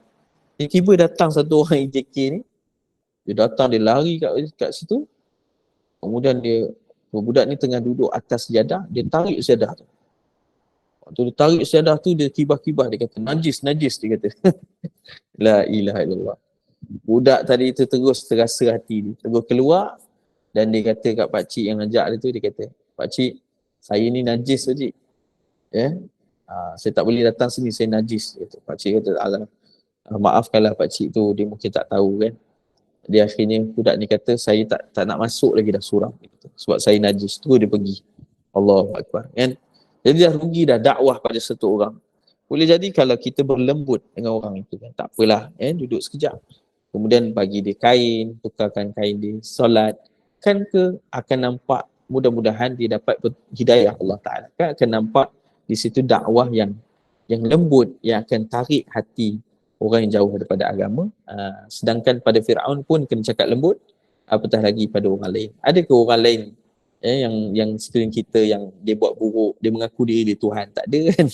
Tiba-tiba datang satu orang EJK ni, dia datang, dia lari kat situ. Kemudian budak ni tengah duduk atas sejadah, dia tarik sejadah tu. Waktu dia tarik sejadah tu, dia kibah-kibah, dia kata, najis, dia kata. La ilaha illallah. Budak tadi tu terus terasa hati dia, terus keluar dan dia kata kat pakcik yang ajak dia tu, dia kata, pakcik, saya ni najis pakcik. Saya tak boleh datang sini, saya najis. Pakcik kata, maafkanlah pakcik tu, dia mungkin tak tahu kan. Dia akhirnya budak ni kata, saya tak nak masuk lagi dah surau, sebab saya najis. Terus dia pergi. Allahu Akbar kan. Jadi dah rugi dah dakwah pada satu orang. Boleh jadi kalau kita berlembut dengan orang itu kan, tak apalah, duduk sekejap. Kemudian bagi dia kain, tukarkan kain dia, solat. Kan akan nampak mudah-mudahan dia dapat hidayah Allah Ta'ala. Kan akan nampak di situ dakwah yang lembut, yang akan tarik hati orang yang jauh daripada agama. Sedangkan pada Fir'aun pun kena cakap lembut, apatah lagi pada orang lain. Ada ke orang lain yang sekeliling kita yang dia buat buruk, dia mengaku diri dia Tuhan? Tak ada kan.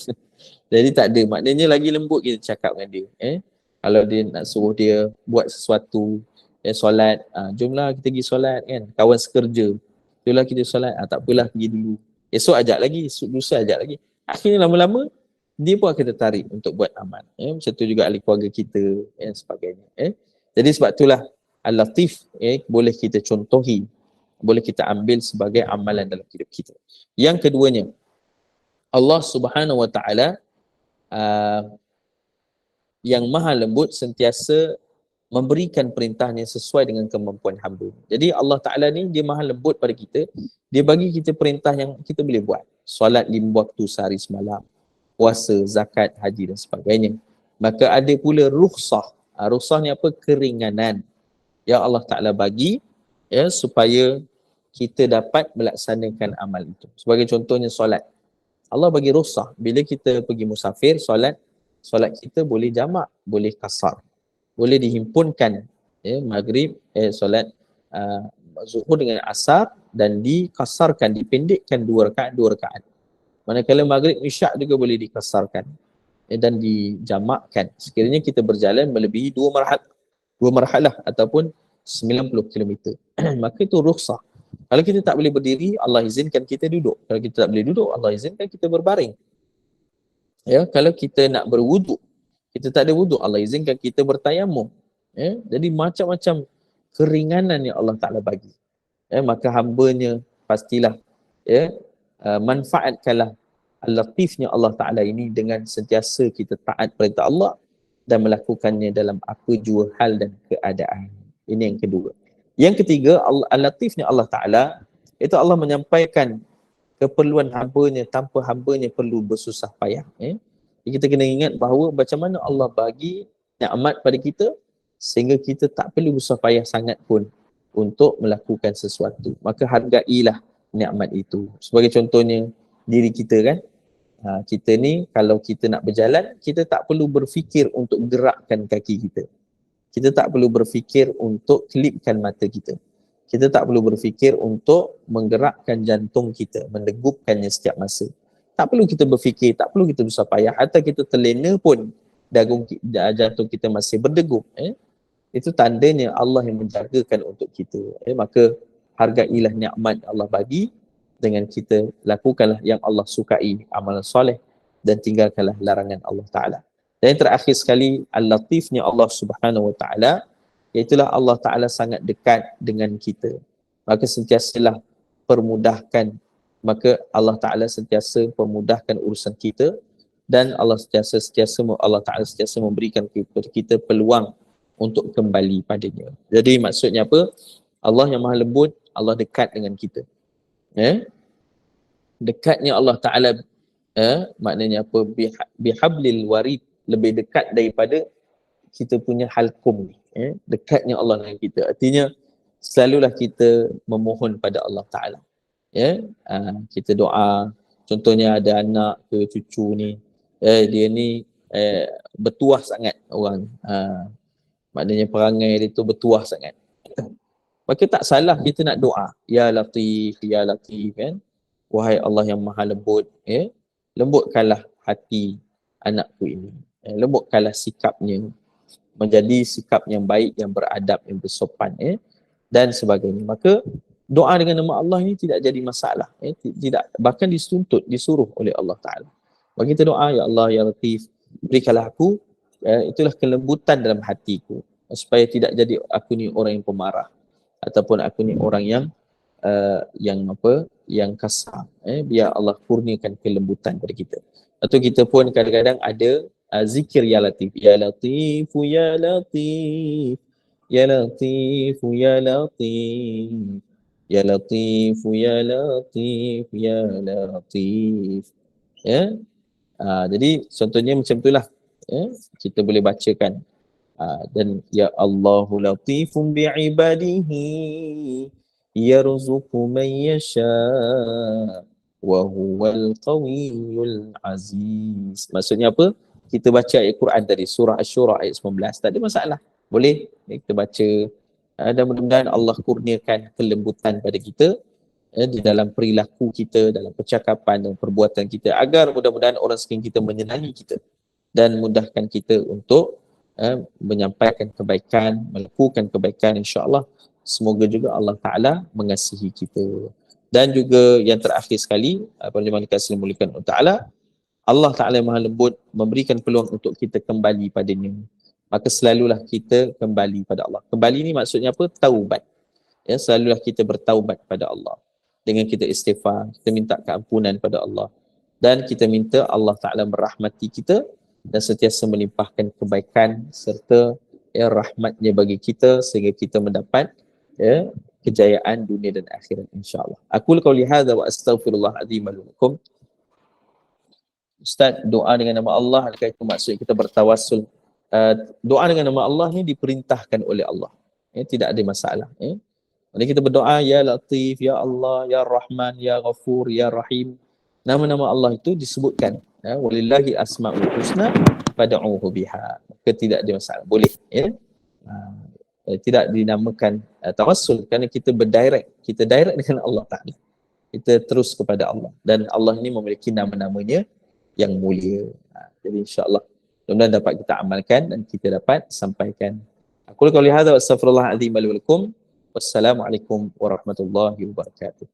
Jadi tak ada, maknanya lagi lembut kita cakap dengan dia. Kalau dia nak suruh dia buat sesuatu, solat, jomlah kita pergi solat kan, kawan sekerja, jomlah kita solat, tak apalah pergi dulu, esok ajak lagi, esok lusa ajak lagi. Akhirnya lama-lama dia pun akan tertarik untuk buat amal. Macam tu juga ahli keluarga kita dan sebagainya. Jadi sebab itulah Al-Latif boleh kita contohi, boleh kita ambil sebagai amalan dalam hidup kita. Yang keduanya, Allah Subhanahu Wa Taala yang maha lembut sentiasa memberikan perintahnya sesuai dengan kemampuan hamba. Jadi Allah Ta'ala ni dia maha lembut pada kita. Dia bagi kita perintah yang kita boleh buat. Solat 5 waktu sehari semalam, puasa, zakat, haji dan sebagainya. Maka ada pula rukhsah. Rukhsah ni apa? Keringanan yang Allah Ta'ala bagi supaya kita dapat melaksanakan amal itu. Sebagai contohnya solat. Allah bagi rukhsah. Bila kita pergi musafir, solat kita boleh jamak, boleh kasar. Boleh dihimpunkan maghrib, solat zuhur dengan asar dan dikasarkan, dipendekkan 2 rakaat. Manakala maghrib isyak juga boleh dikasarkan dan dijamakkan sekiranya kita berjalan melebihi 2 marhalah ataupun 90 km. Maka itu rukhsah. Kalau kita tak boleh berdiri, Allah izinkan kita duduk. Kalau kita tak boleh duduk, Allah izinkan kita berbaring. Kalau kita nak berwuduk, kita tak ada wuduk, Allah izinkan kita bertayamum. Jadi macam-macam keringanan yang Allah Ta'ala bagi. Maka hambanya pastilah manfaatkanlah al-latifnya Allah Ta'ala ini dengan sentiasa kita taat perintah Allah dan melakukannya dalam apa jua hal dan keadaan. Ini yang kedua. Yang ketiga, al-latifnya Allah Ta'ala, itu Allah menyampaikan keperluan hambanya tanpa hambanya perlu bersusah payah. Kita kena ingat bahawa macam mana Allah bagi nikmat pada kita sehingga kita tak perlu bersusah payah sangat pun untuk melakukan sesuatu. Maka hargailah nikmat itu. Sebagai contohnya diri kita kan, kita ni kalau kita nak berjalan, kita tak perlu berfikir untuk gerakkan kaki kita. Kita tak perlu berfikir untuk kelipkan mata kita. Kita tak perlu berfikir untuk menggerakkan jantung kita, mendegupkannya setiap masa. Tak perlu kita berfikir, tak perlu kita bersusah payah. Atau kita terlena pun jantung kita masih berdegup. Itu tandanya Allah yang menjagakan untuk kita. Maka hargailah nikmat Allah bagi dengan kita lakukanlah yang Allah sukai, amalan soleh, dan tinggalkanlah larangan Allah Ta'ala. Dan yang terakhir sekali, al-latifnya Allah Subhanahu Wa Ta'ala, iaitulah Allah Ta'ala sangat dekat dengan kita. Maka sentiasalah permudahkan, maka Allah Ta'ala sentiasa permudahkan urusan kita, dan Allah Ta'ala sentiasa memberikan kepada kita peluang untuk kembali padanya. Jadi maksudnya apa? Allah yang maha lembut, Allah dekat dengan kita. Dekatnya Allah Ta'ala maknanya apa? Bihablil warid, lebih dekat daripada kita punya halkum. Dekatnya Allah dengan kita. Artinya selalulah kita memohon pada Allah Ta'ala. Kita doa, contohnya ada anak ke cucu ni, dia ni bertuah sangat orang, maknanya perangai dia tu bertuah sangat. Maka tak salah kita nak doa, Ya Latif, Ya Latif kan. Wahai Allah yang maha lembut, lembutkanlah hati anakku ini. Lembutkanlah sikapnya menjadi sikap yang baik, yang beradab, yang bersopan, dan sebagainya. Maka doa dengan nama Allah ini tidak jadi masalah, tidak, bahkan disuruh oleh Allah Ta'ala. Bagi kita doa, Ya Allah, Ya Latif, berikanlah aku itulah kelembutan dalam hatiku, supaya tidak jadi aku ni orang yang pemarah, ataupun aku ni orang yang kasar. Biar Allah kurniakan kelembutan pada kita. Atau kita pun kadang-kadang ada zikir Ya Latif, Ya Latif, Ya Latif, Ya Latif, Ya Latif, Ya Latif, Ya Latif, Ya Latif. Ya. Jadi contohnya macam itulah. Ya. Kita boleh bacakan. Dan ya Allahu latifun bi'ibadihi yarzuqu man yasha wa huwal qawiyyul aziz. Maksudnya apa? Kita baca ayat Quran tadi, surah Asy-Syura ayat 19. Tak ada masalah. Boleh kita baca. Dan mudah-mudahan Allah kurniakan kelembutan pada kita di dalam perilaku kita, dalam percakapan dan perbuatan kita, agar mudah-mudahan orang sekeliling kita menyenangi kita dan mudahkan kita untuk menyampaikan kebaikan, melakukan kebaikan, insya-Allah. Semoga juga Allah Ta'ala mengasihi kita. Dan juga yang terakhir sekali, para jemaah dikasihi muliakan Allah Ta'ala, Allah Ta'ala yang Maha Lembut memberikan peluang untuk kita kembali padanya. Maka selalulah kita kembali pada Allah. Kembali ni maksudnya apa? Taubat. Ya, selalulah kita bertaubat pada Allah. Dengan kita istighfar, kita minta keampunan pada Allah. Dan kita minta Allah Ta'ala merahmati kita dan sentiasa melimpahkan kebaikan serta rahmatnya bagi kita sehingga kita mendapat kejayaan dunia dan akhirat, insya-Allah. Aku qauli hadza wa astaghfirullahalazim lakum. Ustaz, doa dengan nama Allah, adakah itu maksud kita bertawassul? Doa dengan nama Allah ni diperintahkan oleh Allah. Tidak ada masalah. Jadi kita berdoa, Ya Latif, Ya Allah, Ya Rahman, Ya Ghafur, Ya Rahim. Nama-nama Allah itu disebutkan. Walillahi asma'ul husna fad'uhu biha. Maka tidak ada masalah. Boleh. Tidak dinamakan tawassul kerana kita berdirect. Kita direct dengan Allah Ta'ala. Kita terus kepada Allah. Dan Allah ini memiliki nama-namanya yang mulia. Jadi insya-Allah mudah-mudahan dapat kita amalkan dan kita dapat sampaikan. Aku qauli hadza wa astaghfirullahalazim li wa lakum. Wassalamualaikum warahmatullahi wabarakatuh.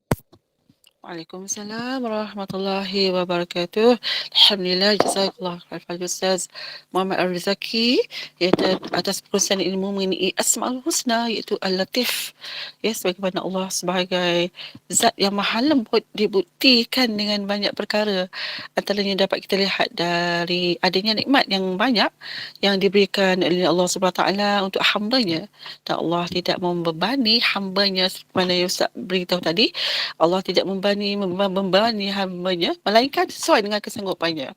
Waalaikumsalam warahmatullahi wabarakatuh. Alhamdulillah, jazakallah khair Ustaz Muhammad Al-Rizaki, iaitu atas perusahaan ilmu mengenai Asmaul Husna, iaitu Al-Latif. Ya, sebagaimana Allah sebagai zat yang maha lembut dibuktikan dengan banyak perkara. Antaranya dapat kita lihat dari adanya nikmat yang banyak yang diberikan oleh Allah SWT untuk hamba-Nya. Dan Allah tidak membebani hamba-Nya seperti yang Ustaz beritahu tadi. Allah tidak membebani hamba-Nya melainkan sesuai dengan kesanggupannya.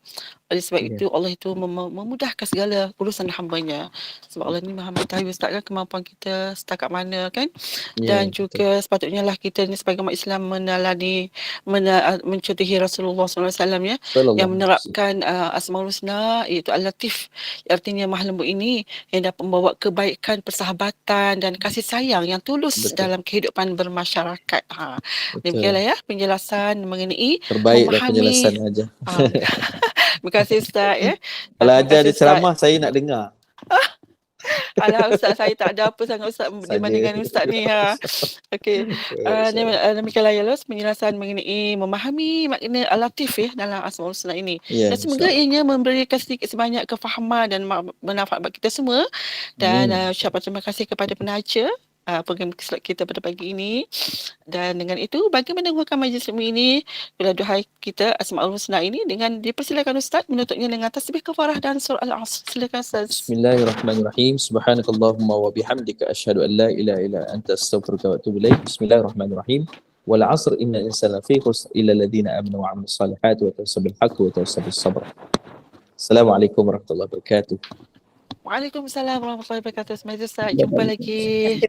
Oleh sebab itu Allah itu memudahkan segala urusan hamba-Nya. Sebab Allah ni Maha mengetahui Ustaz kan kemampuan kita setakat mana kan. Dan juga sepatutnya lah kita ni sebagai umat Islam mencontohi Rasulullah SAW ya, yang menerapkan Asmaul Husna, iaitu Al-Latif, artinya Maha Lembut ini, yang dapat membawa kebaikan, persahabatan dan kasih sayang yang tulus dalam kehidupan bermasyarakat. Demikianlah ya penjelasan mengenai terbaiklah penjelasan aja. Terima kasih Ustaz ya. Kalau ajar dia ceramah saya nak dengar. Alah Ustaz, saya tak ada apa sangat Ustaz dibandingkan Ustaz ni. Okey. Demikianlah ya penjelasan mengenai memahami makna Al-Latif ya dalam Asmaul Husna ini. Dan semoga ianya memberikan sedikit sebanyak kefahaman dan manfaat bagi kita semua. Dan ucapan terima kasih kepada penaja program kita pada pagi ini. Dan dengan itu, bagaimana menguatkan majlis ilmu ini bila duhai kita Asmaul Husna ini dengan dipersilakan Ustaz menutupnya dengan tasbih kafarah dan surah Al-Asr. Silakan Ustaz. Bismillahirrahmanirrahim. Subhanakallahumma wa bihamdika asyhadu an la ilaha illa anta astaghfiruka wa atubu ilaik. Bismillahirrahmanirrahim. Wal 'asr innal insana lafi khusr illa alladziina aamanu wa 'amilus salihati wa tawassaw bil haqqi wa tawassaw bis sabr. Assalamualaikum warahmatullahi wabarakatuh. Waalaikumsalam warahmatullahi wabarakatuh. Semoga Ustaz jumpa lagi.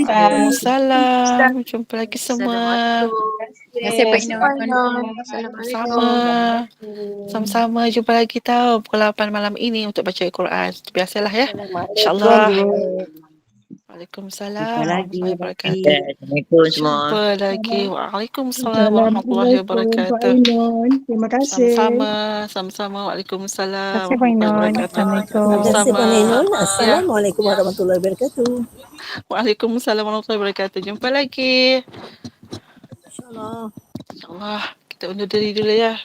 Waalaikumsalam. Jumpa lagi semua. Sama-sama jumpa lagi tahu pukul 8 malam ini untuk baca Al-Quran. Biasalah ya. InsyaAllah. Waalaikumsalam warahmatullahi wabarakatuh. Jumpa lagi. Waalaikumsalam warahmatullahi wabarakatuh. Terima kasih. Sama-sama. Waalaikumsalam warahmatullahi wabarakatuh. Assalamualaikum warahmatullahi wabarakatuh. Waalaikumsalam warahmatullahi wabarakatuh. Jumpa lagi. InsyaAllah. InsyaAllah. Kita undur diri dulu ya.